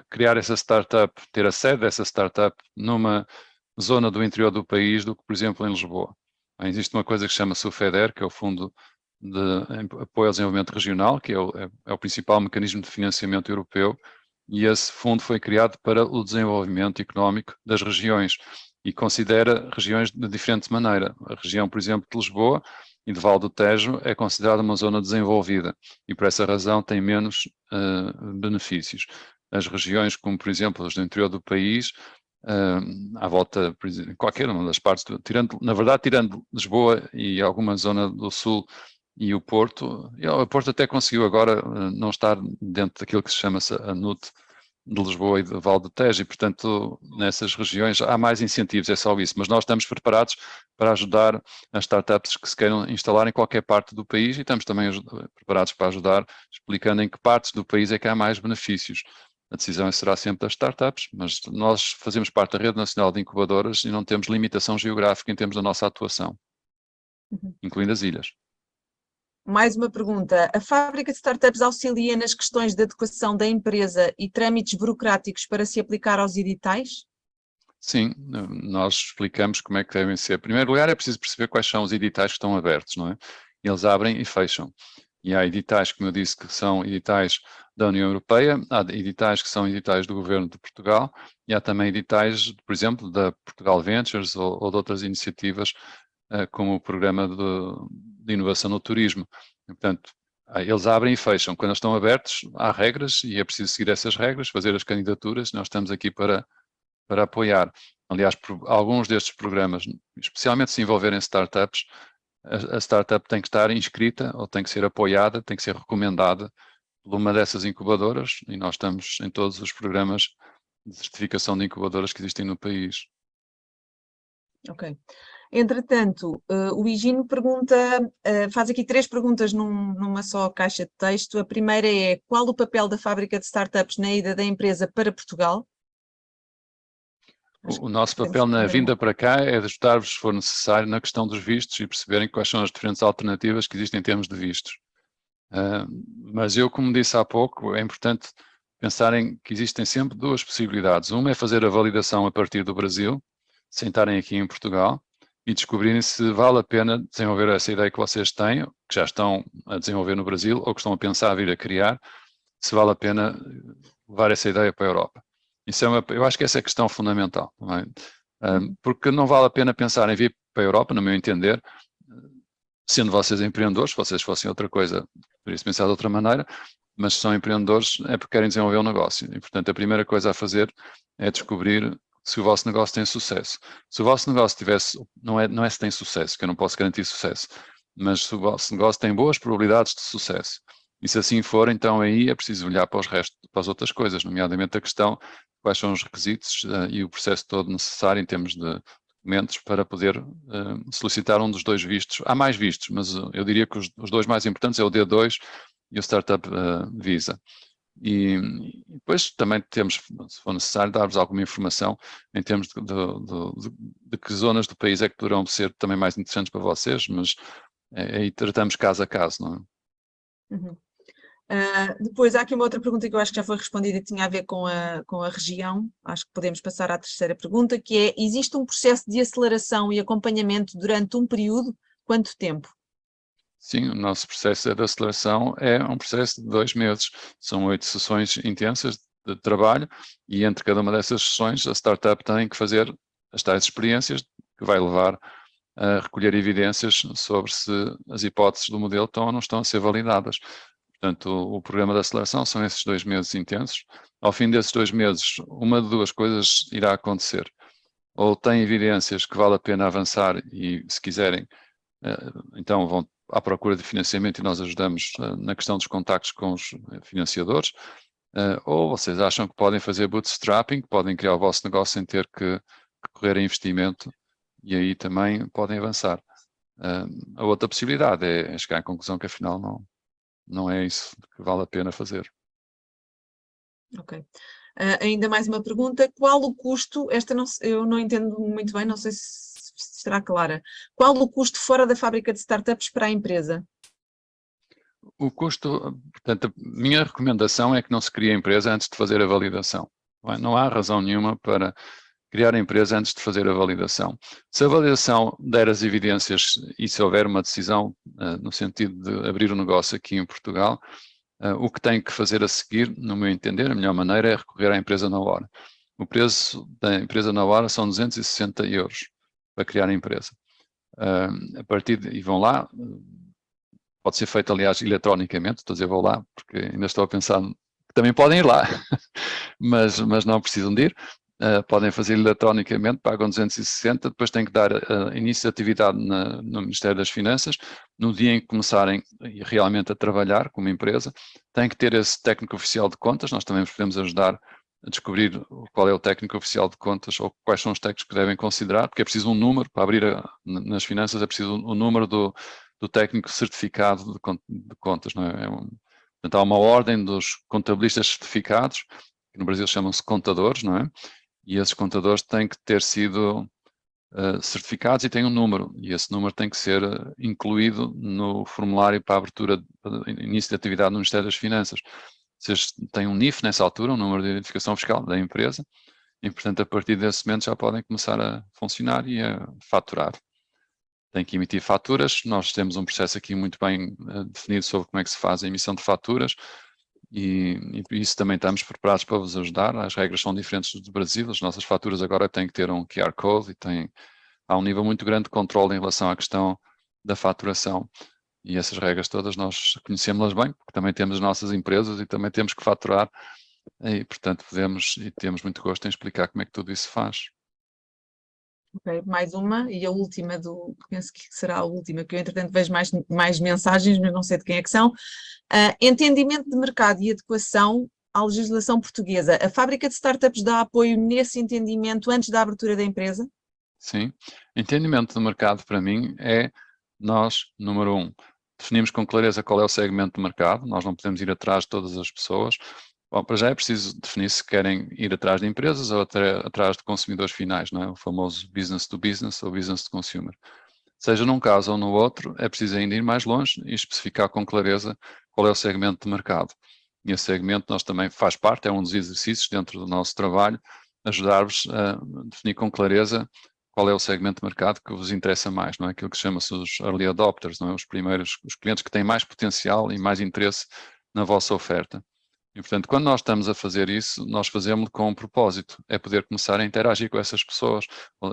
criar essa startup, ter a sede dessa startup numa zona do interior do país do que, por exemplo, em Lisboa. Existe uma coisa que se chama SUFEDER, que é o Fundo de Apoio ao Desenvolvimento Regional, que é o principal mecanismo de financiamento europeu, e esse fundo foi criado para o desenvolvimento económico das regiões e considera regiões de diferente maneira. A região, por exemplo, de Lisboa e de Val do Tejo é considerada uma zona desenvolvida e por essa razão tem menos benefícios. As regiões como, por exemplo, as do interior do país, à volta, por exemplo, qualquer uma das partes, tirando Lisboa e alguma zona do sul e o Porto até conseguiu agora não estar dentro daquilo que se chama a NUT de Lisboa e de Val do Tejo, e portanto nessas regiões há mais incentivos, é só isso, mas nós estamos preparados para ajudar as startups que se queiram instalar em qualquer parte do país e estamos também preparados para ajudar, explicando em que partes do país é que há mais benefícios. A decisão será sempre das startups, mas nós fazemos parte da Rede Nacional de Incubadoras e não temos limitação geográfica em termos da nossa atuação, incluindo as ilhas. Mais uma pergunta. A fábrica de startups auxilia nas questões de adequação da empresa e trâmites burocráticos para se aplicar aos editais? Sim, nós explicamos como é que devem ser. Em primeiro lugar, é preciso perceber quais são os editais que estão abertos, não é? Eles abrem e fecham. E há editais, como eu disse, que são editais da União Europeia, há editais que são editais do Governo de Portugal, e há também editais, por exemplo, da Portugal Ventures ou de outras iniciativas, como o Programa de Inovação no Turismo. E, portanto, eles abrem e fecham. Quando eles estão abertos, há regras e é preciso seguir essas regras, fazer as candidaturas. Nós estamos aqui para apoiar. Aliás, alguns destes programas, especialmente se envolverem startups, a startup tem que estar inscrita ou tem que ser apoiada, tem que ser recomendada por uma dessas incubadoras, e nós estamos em todos os programas de certificação de incubadoras que existem no país. Ok. Entretanto, o Higino pergunta, faz aqui 3 perguntas numa só caixa de texto. A primeira é: qual o papel da fábrica de startups na ida da empresa para Portugal? O nosso papel na vinda para cá é de ajudar-vos, se for necessário, na questão dos vistos e perceberem quais são as diferentes alternativas que existem em termos de vistos. Mas eu, como disse há pouco, é importante pensarem que existem sempre 2 possibilidades. Uma é fazer a validação a partir do Brasil, sem estarem aqui em Portugal, e descobrirem se vale a pena desenvolver essa ideia que vocês têm, que já estão a desenvolver no Brasil, ou que estão a pensar a vir a criar, se vale a pena levar essa ideia para a Europa. Isso eu acho que essa é a questão fundamental, porque não vale a pena pensar em vir para a Europa, no meu entender, sendo vocês empreendedores. Se vocês fossem outra coisa, poderia-se pensar de outra maneira, mas se são empreendedores é porque querem desenvolver um negócio. E, portanto, a primeira coisa a fazer é descobrir se o vosso negócio tem sucesso. Se o vosso negócio não é se tem sucesso, que eu não posso garantir sucesso, mas se o vosso negócio tem boas probabilidades de sucesso. E se assim for, então aí é preciso olhar para as outras coisas, nomeadamente a questão de quais são os requisitos e o processo todo necessário em termos de documentos para poder solicitar um dos 2 vistos. Há mais vistos, mas eu diria que os 2 mais importantes é o D2 e o Startup Visa. E depois também temos, se for necessário, dar-vos alguma informação em termos de que zonas do país é que poderão ser também mais interessantes para vocês, mas aí tratamos caso a caso, não é? Uhum. Depois há aqui uma outra pergunta que eu acho que já foi respondida e tinha a ver com a região. Acho que podemos passar à terceira pergunta, que é: existe um processo de aceleração e acompanhamento durante um período? Quanto tempo? Sim, o nosso processo de aceleração é um processo de 2 meses. São 8 sessões intensas de trabalho e entre cada uma dessas sessões a startup tem que fazer as tais experiências que vai levar a recolher evidências sobre se as hipóteses do modelo estão ou não estão a ser validadas. Portanto, o programa de aceleração são esses 2 meses intensos. Ao fim desses 2 meses, uma de 2 coisas irá acontecer. Ou tem evidências que vale a pena avançar e, se quiserem, então vão à procura de financiamento e nós ajudamos na questão dos contactos com os financiadores, ou vocês acham que podem fazer bootstrapping, que podem criar o vosso negócio sem ter que recorrer a investimento e aí também podem avançar. A outra possibilidade é chegar à conclusão que afinal não é isso que vale a pena fazer. Ok. Ainda mais uma pergunta: qual o custo? Esta eu não entendo muito bem, não sei se estará clara. Qual o custo fora da fábrica de startups para a empresa? O custo, portanto, a minha recomendação é que não se crie a empresa antes de fazer a validação. Não há razão nenhuma para criar a empresa antes de fazer a validação. Se a validação der as evidências e se houver uma decisão no sentido de abrir um negócio aqui em Portugal, o que tem que fazer a seguir, no meu entender, a melhor maneira é recorrer à empresa na hora. O preço da empresa na hora são 260 euros para criar a empresa. A partir e vão lá, pode ser feito, aliás, eletronicamente. Estou a dizer vou lá, porque ainda estou a pensar que também podem ir lá, mas não precisam de ir. Podem fazer eletronicamente, pagam 260, depois têm que dar início de atividade no Ministério das Finanças. No dia em que começarem realmente a trabalhar como empresa, têm que ter esse técnico oficial de contas. Nós também vos podemos ajudar a descobrir qual é o técnico oficial de contas ou quais são os técnicos que devem considerar, porque é preciso um número, para abrir nas finanças é preciso o número do técnico certificado de contas. Não é? Portanto, há uma ordem dos contabilistas certificados, que no Brasil chamam-se contadores, não é? E esses contadores têm que ter sido certificados e têm um número, e esse número tem que ser incluído no formulário para a abertura, para início de atividade no Ministério das Finanças. Vocês têm um NIF nessa altura, um número de identificação fiscal da empresa, e portanto a partir desse momento já podem começar a funcionar e a faturar. tem que emitir faturas. Nós temos um processo aqui muito bem definido sobre como é que se faz a emissão de faturas e isso também estamos preparados para vos ajudar. As regras são diferentes do Brasil, as nossas faturas agora têm que ter um QR Code e há um nível muito grande de controle em relação à questão da faturação. E essas regras todas nós conhecemos-las bem, porque também temos as nossas empresas e também temos que faturar. E, portanto, temos muito gosto em explicar como é que tudo isso se faz. Ok, mais uma, e a última penso que será a última, que eu entretanto vejo mais mensagens, mas não sei de quem é que são. Entendimento de mercado e adequação à legislação portuguesa. A fábrica de startups dá apoio nesse entendimento antes da abertura da empresa? Sim. Entendimento de mercado, para mim, é nós, número 1, definimos com clareza qual é o segmento de mercado, nós não podemos ir atrás de todas as pessoas. Bom, para já é preciso definir se querem ir atrás de empresas ou atrás de consumidores finais, não é? O famoso business to business ou business to consumer. Seja num caso ou no outro, é preciso ainda ir mais longe e especificar com clareza qual é o segmento de mercado. E esse segmento nós também faz parte, é um dos exercícios dentro do nosso trabalho, ajudar-vos a definir com clareza qual é o segmento de mercado que vos interessa mais, não é? Aquilo que chama-se os early adopters, não é? Os clientes que têm mais potencial e mais interesse na vossa oferta. E, portanto, quando nós estamos a fazer isso, nós fazemos com um propósito, é poder começar a interagir com essas pessoas.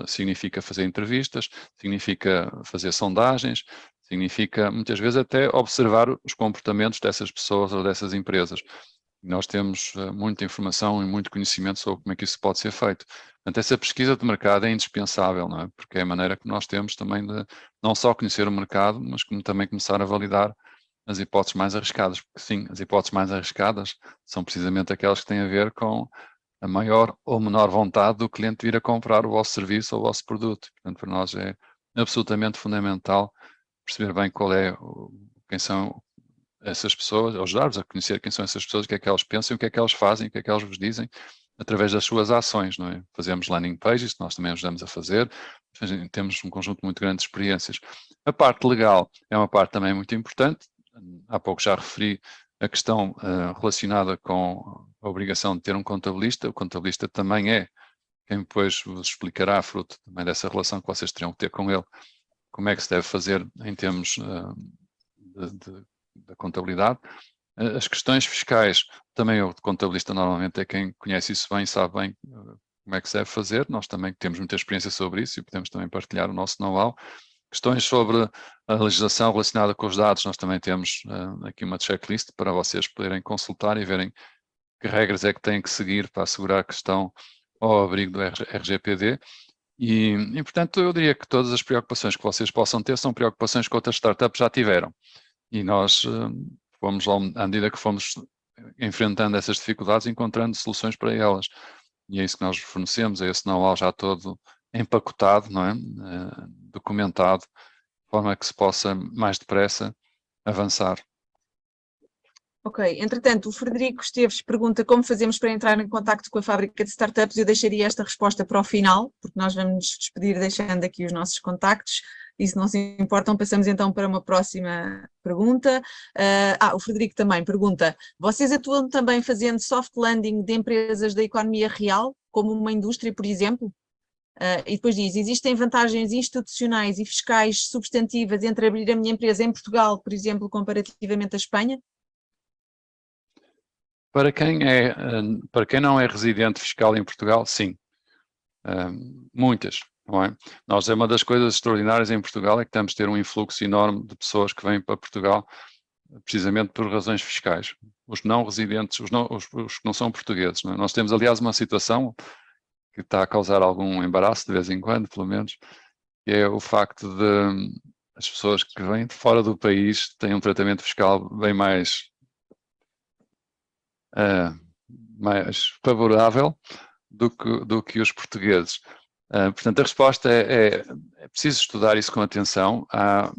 Significa fazer entrevistas, significa fazer sondagens, significa, muitas vezes, até observar os comportamentos dessas pessoas ou dessas empresas. Nós temos muita informação e muito conhecimento sobre como é que isso pode ser feito. Portanto, essa pesquisa de mercado é indispensável, não é? Porque é a maneira que nós temos também de não só conhecer o mercado, mas como também começar a validar as hipóteses mais arriscadas, porque sim, as hipóteses mais arriscadas são precisamente aquelas que têm a ver com a maior ou menor vontade do cliente vir a comprar o vosso serviço ou o vosso produto. Portanto, para nós é absolutamente fundamental perceber bem quem são essas pessoas, ajudar-vos a conhecer quem são essas pessoas, o que é que elas pensam, o que é que elas fazem, o que é que elas vos dizem, através das suas ações, não é? Fazemos landing pages, que nós também ajudamos a fazer, temos um conjunto muito grande de experiências. A parte legal é uma parte também muito importante. Há pouco já referi a questão relacionada com a obrigação de ter um contabilista. O contabilista também é quem depois vos explicará, fruto também dessa relação que vocês terão que ter com ele, como é que se deve fazer em termos da contabilidade. As questões fiscais, também o contabilista normalmente é quem conhece isso bem e sabe bem como é que se deve fazer. Nós também temos muita experiência sobre isso e podemos também partilhar o nosso know-how. Questões sobre a legislação relacionada com os dados, nós também temos aqui uma checklist para vocês poderem consultar e verem que regras é que têm que seguir para assegurar que estão ao abrigo do RGPD. E, portanto, eu diria que todas as preocupações que vocês possam ter são preocupações que outras startups já tiveram. E nós fomos, à medida que fomos enfrentando essas dificuldades, encontrando soluções para elas. E é isso que nós fornecemos, é esse know-how já todo empacotado, não é? Documentado, de forma que se possa mais depressa avançar. Ok, entretanto, o Frederico Esteves pergunta como fazemos para entrar em contacto com a fábrica de startups. Eu deixaria esta resposta para o final, porque nós vamos nos despedir deixando aqui os nossos contactos. E se não se importam, passamos então para uma próxima pergunta. O Frederico também pergunta: vocês atuam também fazendo soft landing de empresas da economia real, como uma indústria, por exemplo? E depois diz: existem vantagens institucionais e fiscais substantivas entre abrir a minha empresa em Portugal, por exemplo, comparativamente à Espanha? Para quem não é residente fiscal em Portugal, sim. Muitas, não é? Nós, uma das coisas extraordinárias em Portugal é que estamos a ter um influxo enorme de pessoas que vêm para Portugal precisamente por razões fiscais. Os não residentes, os que não são portugueses, não é? Nós temos, aliás, uma situação que está a causar algum embaraço de vez em quando, pelo menos, que é o facto de as pessoas que vêm de fora do país têm um tratamento fiscal bem mais favorável do que os portugueses. Portanto, a resposta é preciso estudar isso com atenção. Para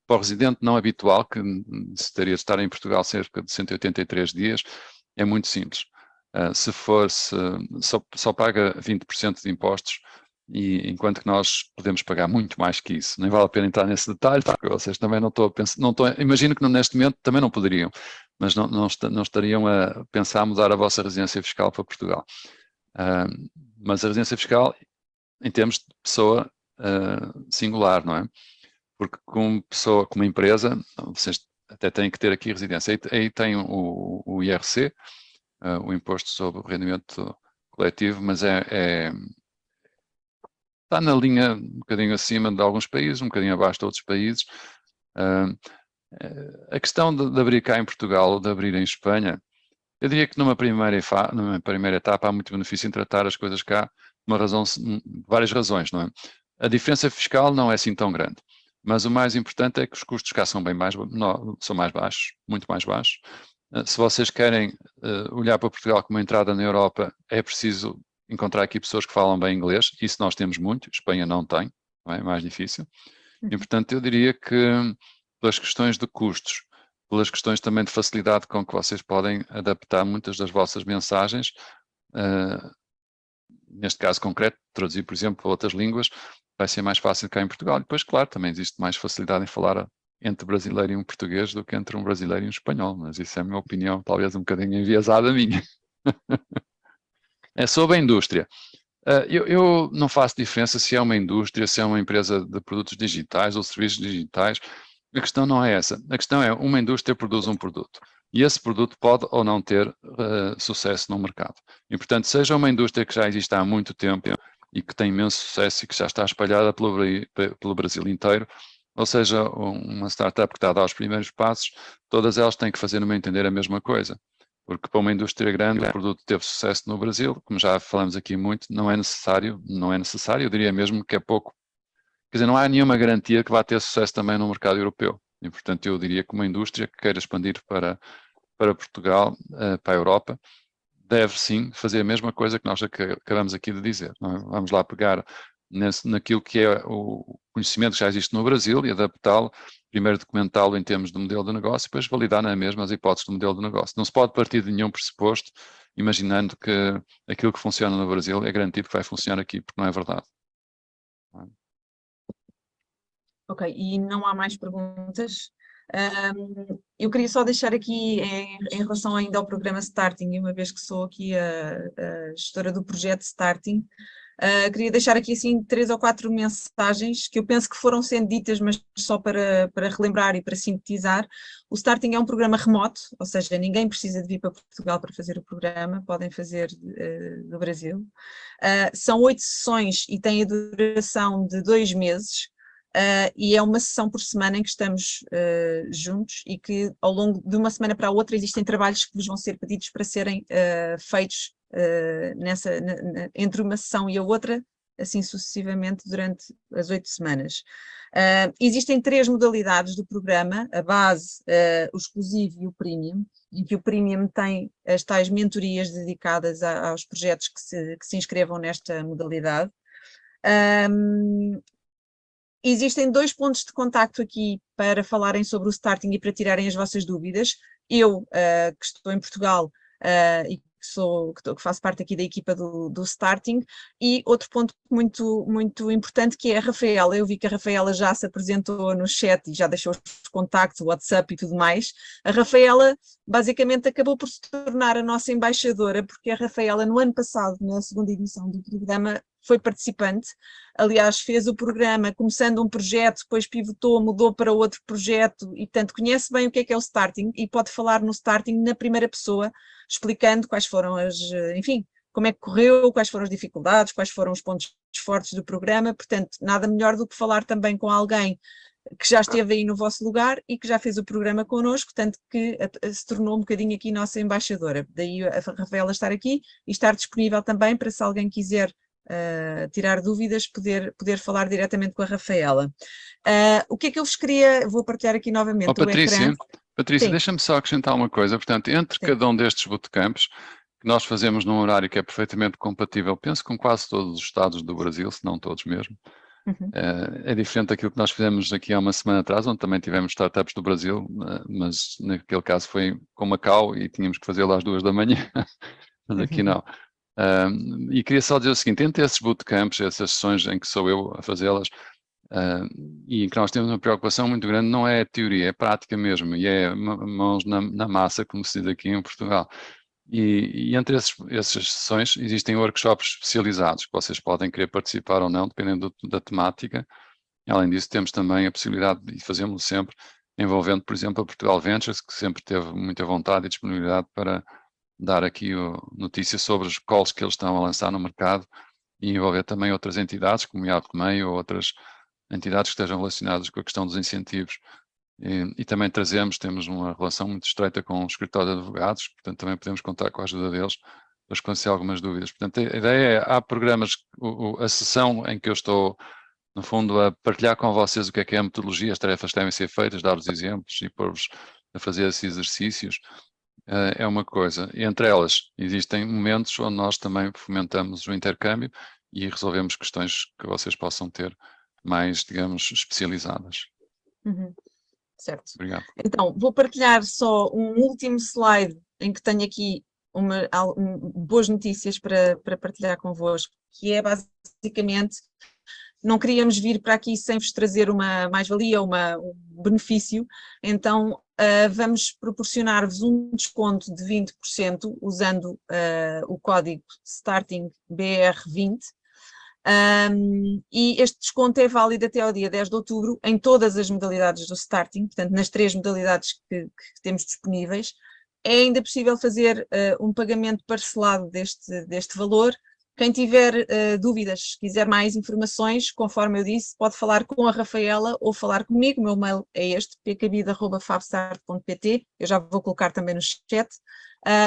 o residente não habitual, que necessitaria de estar em Portugal cerca de 183 dias, é muito simples. Só paga 20% de impostos, e enquanto que nós podemos pagar muito mais que isso. Nem vale a pena entrar nesse detalhe, porque vocês também não estou a pensar, imagino que neste momento também não poderiam, mas não estariam a pensar mudar a vossa residência fiscal para Portugal. Mas a residência fiscal, em termos de pessoa singular, não é? porque como pessoa, como empresa, vocês até têm que ter aqui residência. Aí tem o IRC, o Imposto sobre o Rendimento Coletivo, mas está na linha um bocadinho acima de alguns países, um bocadinho abaixo de outros países. A questão de abrir cá em Portugal ou de abrir em Espanha, eu diria que numa primeira etapa há muito benefício em tratar as coisas cá, várias razões, não é? A diferença fiscal não é assim tão grande, mas o mais importante é que os custos cá são são mais baixos, muito mais baixos. Se vocês querem olhar para Portugal como entrada na Europa, é preciso encontrar aqui pessoas que falam bem inglês, isso nós temos muito, Espanha não tem, não é mais difícil. E portanto eu diria que pelas questões de custos, pelas questões também de facilidade com que vocês podem adaptar muitas das vossas mensagens, neste caso concreto, traduzir, por exemplo, para outras línguas, vai ser mais fácil cá em Portugal. E depois, claro, também existe mais facilidade em falar entre brasileiro e um português do que entre um brasileiro e um espanhol, mas isso é a minha opinião, talvez um bocadinho enviesada minha. É sobre a indústria. Eu não faço diferença se é uma indústria, se é uma empresa de produtos digitais ou serviços digitais. A questão não é essa. A questão é, uma indústria produz um produto. E esse produto pode ou não ter sucesso no mercado. E, portanto, seja uma indústria que já existe há muito tempo e que tem imenso sucesso e que já está espalhada pelo Brasil inteiro, ou seja, uma startup que está a dar os primeiros passos, todas elas têm que fazer, no meu entender, a mesma coisa. Porque para uma indústria grande, o produto teve sucesso no Brasil, como já falamos aqui muito, não é necessário, eu diria mesmo que é pouco. Quer dizer, não há nenhuma garantia que vá ter sucesso também no mercado europeu. E, portanto, eu diria que uma indústria que queira expandir para Portugal, para a Europa, deve sim fazer a mesma coisa que nós acabamos aqui de dizer. Não é? Vamos lá pegar naquilo que é o conhecimento que já existe no Brasil e adaptá-lo, primeiro documentá-lo em termos de modelo de negócio e depois validar na mesma as hipóteses do modelo de negócio. Não se pode partir de nenhum pressuposto imaginando que aquilo que funciona no Brasil é garantido que vai funcionar aqui, porque não é verdade. Ok, e não há mais perguntas. Eu queria só deixar aqui, em relação ainda ao programa Starting, e uma vez que sou aqui a gestora do projeto Starting, queria deixar aqui assim 3 ou 4 mensagens que eu penso que foram sendo ditas, mas só para relembrar e para sintetizar. O Starting é um programa remoto, ou seja, ninguém precisa de vir para Portugal para fazer o programa, podem fazer do Brasil. São 8 sessões e tem a duração de 2 meses. E é uma sessão por semana em que estamos juntos e que ao longo de uma semana para a outra existem trabalhos que vos vão ser pedidos para serem feitos entre uma sessão e a outra, assim sucessivamente durante as 8 semanas. Existem 3 modalidades do programa, a base, o exclusivo e o premium, em que o premium tem as tais mentorias dedicadas aos projetos que se inscrevam nesta modalidade. Existem 2 pontos de contacto aqui para falarem sobre o Starting e para tirarem as vossas dúvidas. Eu, que estou em Portugal e que faço parte aqui da equipa do Starting, e outro ponto muito, muito importante que é a Rafaela. Eu vi que a Rafaela já se apresentou no chat e já deixou os contactos, o WhatsApp e tudo mais. A Rafaela basicamente acabou por se tornar a nossa embaixadora, porque a Rafaela no ano passado, na segunda edição do programa, foi participante. Aliás, fez o programa começando um projeto, depois pivotou, mudou para outro projeto e, portanto, conhece bem o que é o Starting e pode falar no Starting na primeira pessoa, explicando quais foram enfim, como é que correu, quais foram as dificuldades, quais foram os pontos fortes do programa. Portanto, nada melhor do que falar também com alguém que já esteve aí no vosso lugar e que já fez o programa connosco, tanto que se tornou um bocadinho aqui nossa embaixadora. Daí a Rafaela estar aqui e estar disponível também para, se alguém quiser tirar dúvidas, poder falar diretamente com a Rafaela. O que é que eu vos queria, vou partilhar aqui novamente o ecrã. Patrícia, deixa-me só acrescentar uma coisa, portanto, entre cada um destes bootcamps, que nós fazemos num horário que é perfeitamente compatível, penso com quase todos os estados do Brasil, se não todos mesmo, é diferente daquilo que nós fizemos aqui há uma semana atrás, onde também tivemos startups do Brasil, mas naquele caso foi com Macau e tínhamos que fazê-lo às 2 da manhã, mas aqui não. E queria só dizer o seguinte, entre esses bootcamps, essas sessões em que sou eu a fazê-las, e em que nós temos uma preocupação muito grande, não é teoria, é prática mesmo, e é mãos na massa, como se diz aqui em Portugal. E entre essas sessões existem workshops especializados, que vocês podem querer participar ou não, dependendo da temática, Além disso, temos também a possibilidade, e fazemos sempre, envolvendo, por exemplo, a Portugal Ventures, que sempre teve muita vontade e disponibilidade para dar aqui notícias sobre os calls que eles estão a lançar no mercado e envolver também outras entidades, como o IAPMEI ou outras entidades que estejam relacionadas com a questão dos incentivos. E também temos uma relação muito estreita com o escritório de advogados, portanto também podemos contar com a ajuda deles para esclarecer algumas dúvidas. Portanto, a ideia é, há programas, a sessão em que eu estou, no fundo, a partilhar com vocês o que é a metodologia, as tarefas que devem ser feitas, dar os exemplos e pôr-vos a fazer esses exercícios, é uma coisa. E entre elas, existem momentos onde nós também fomentamos o intercâmbio e resolvemos questões que vocês possam ter mais, digamos, especializadas. Uhum. Certo. Obrigado. Então, vou partilhar só um último slide em que tenho aqui boas notícias para partilhar convosco, que é basicamente, não queríamos vir para aqui sem vos trazer uma mais-valia, um benefício, então vamos proporcionar-vos um desconto de 20% usando o código STARTINGBR20. E este desconto é válido até ao dia 10 de outubro em todas as modalidades do Starting, portanto nas 3 modalidades que temos disponíveis. É ainda possível fazer um pagamento parcelado deste valor. Quem tiver dúvidas, quiser mais informações, conforme eu disse, pode falar com a Rafaela ou falar comigo. O meu mail é este, pcabida@fabstart.pt. Eu já vou colocar também no chat.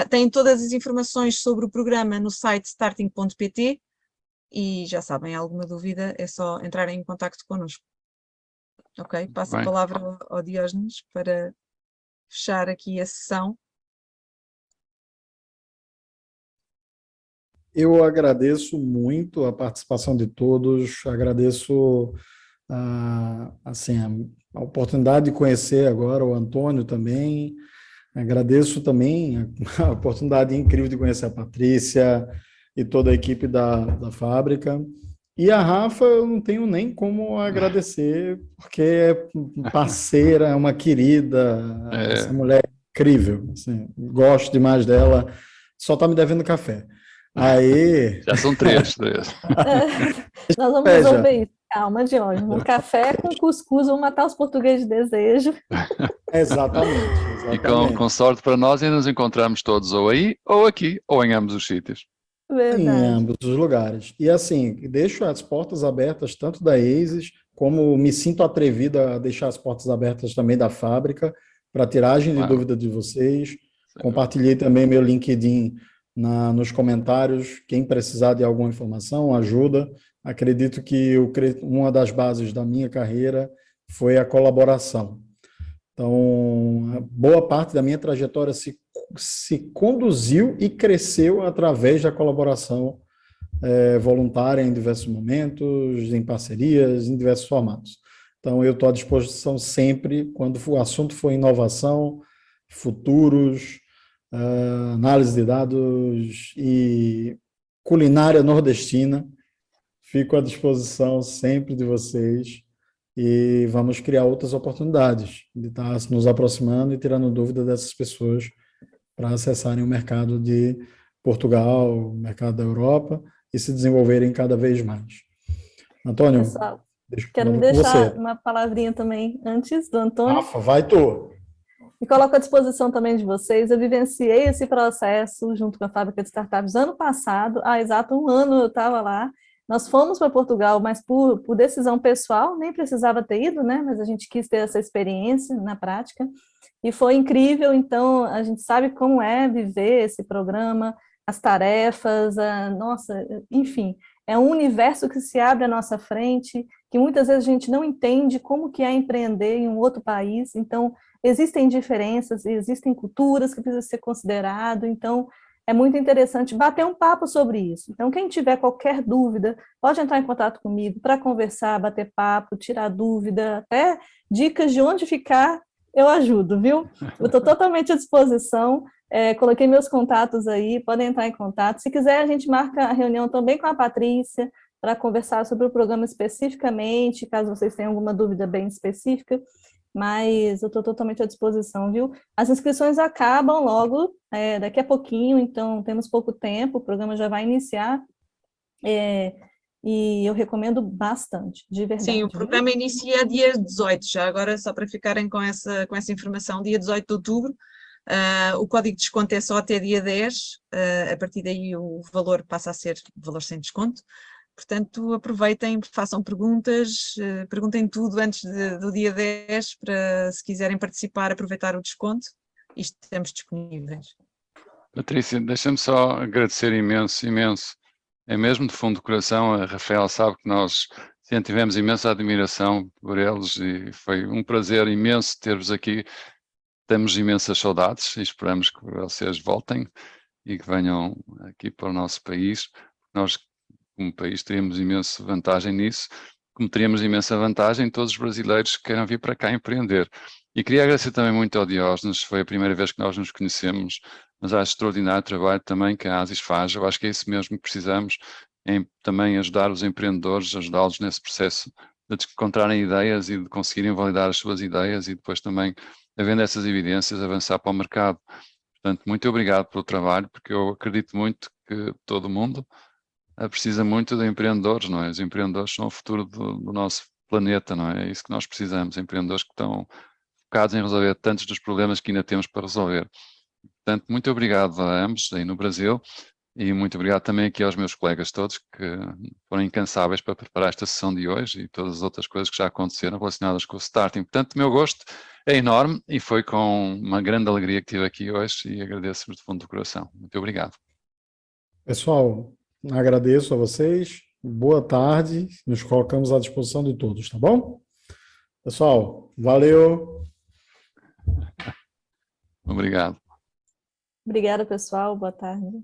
Tem todas as informações sobre o programa no site starting.pt. E já sabem, alguma dúvida é só entrarem em contacto connosco. Ok? Passo a palavra ao Diógenes para fechar aqui a sessão. Eu agradeço muito a participação de todos, agradeço assim, a oportunidade de conhecer agora o Antônio também, agradeço também a oportunidade incrível de conhecer a Patrícia e toda a equipe da fábrica. E a Rafa, eu não tenho nem como agradecer, porque é parceira, é uma querida, essa mulher é incrível, assim, gosto demais dela, só está me devendo café. Aí... Já são três. Nós vamos resolver isso. Calma, Diógenes. Um café com cuscuz, vamos matar os portugueses de desejo. Exatamente. E com sorte para nós, ainda nos encontramos todos ou aí, ou aqui, ou em ambos os sítios. Verdade. Em ambos os lugares. E assim, deixo as portas abertas tanto da ASIS, como me sinto atrevido a deixar as portas abertas também da fábrica, para tiragem de dúvida de vocês. Compartilhei também meu LinkedIn nos comentários. Quem precisar de alguma informação, ajuda. Acredito que uma das bases da minha carreira foi a colaboração. Então, boa parte da minha trajetória se conduziu e cresceu através da colaboração voluntária em diversos momentos, em parcerias, em diversos formatos. Então, eu estou à disposição sempre, quando o assunto for inovação, futuros, análise de dados e culinária nordestina, fico à disposição sempre de vocês e vamos criar outras oportunidades de estar nos aproximando e tirando dúvida dessas pessoas para acessarem o mercado de Portugal, o mercado da Europa e se desenvolverem cada vez mais. Antônio, pessoal, quero deixar uma palavrinha também antes do Antônio. Rafa, vai tu! Me coloco à disposição também de vocês. Eu vivenciei esse processo junto com a Fábrica de Startups ano passado, há exato um ano eu estava lá. Nós fomos para Portugal, mas por decisão pessoal, nem precisava ter ido, né? Mas a gente quis ter essa experiência na prática. E foi incrível, então a gente sabe como é viver esse programa, as tarefas, nossa, enfim, é um universo que se abre à nossa frente, que muitas vezes a gente não entende como que é empreender em um outro país, então existem diferenças, existem culturas que precisam ser considerado, então é muito interessante bater um papo sobre isso. Então quem tiver qualquer dúvida, pode entrar em contato comigo para conversar, bater papo, tirar dúvida, até dicas de onde ficar, eu ajudo, viu? Eu estou totalmente à disposição, coloquei meus contatos aí, podem entrar em contato. Se quiser, a gente marca a reunião também com a Patrícia para conversar sobre o programa especificamente, caso vocês tenham alguma dúvida bem específica, mas eu estou totalmente à disposição, viu? As inscrições acabam logo, daqui a pouquinho, então temos pouco tempo, o programa já vai iniciar. e eu recomendo bastante, de verdade. Sim, o programa inicia dia 18, já agora só para ficarem com essa informação, dia 18 de outubro, o código de desconto é só até dia 10, a partir daí o valor passa a ser valor sem desconto, portanto aproveitem, façam perguntas, perguntem tudo antes do dia 10 para, se quiserem participar, aproveitar o desconto e estamos disponíveis. Patrícia, deixa-me só agradecer imenso, imenso. É mesmo de fundo do coração, a Rafael sabe que nós sempre tivemos imensa admiração por eles e foi um prazer imenso ter-vos aqui. Temos imensas saudades e esperamos que vocês voltem e que venham aqui para o nosso país. Nós, como país, teríamos imensa vantagem nisso, como teríamos imensa vantagem todos os brasileiros que queiram vir para cá empreender. E queria agradecer também muito ao Diógenes, foi a primeira vez que nós nos conhecemos, mas acho extraordinário o trabalho também que a ASIS faz. Eu acho que é isso mesmo que precisamos, em também ajudar os empreendedores, ajudá-los nesse processo de encontrarem ideias e de conseguirem validar as suas ideias e depois também, havendo essas evidências, avançar para o mercado. Portanto, muito obrigado pelo trabalho, porque eu acredito muito que todo mundo precisa muito de empreendedores, não é? Os empreendedores são o futuro do nosso planeta, não é? É isso que nós precisamos, empreendedores que estão focados em resolver tantos dos problemas que ainda temos para resolver. Portanto, muito obrigado a ambos aí no Brasil e muito obrigado também aqui aos meus colegas todos que foram incansáveis para preparar esta sessão de hoje e todas as outras coisas que já aconteceram relacionadas com o Starting. Portanto, o meu gosto é enorme e foi com uma grande alegria que estive aqui hoje e agradeço-vos do fundo do coração. Muito obrigado. Pessoal, agradeço a vocês. Boa tarde. Nos colocamos à disposição de todos, tá bom? Pessoal, valeu. Obrigado. Obrigada, pessoal. Boa tarde.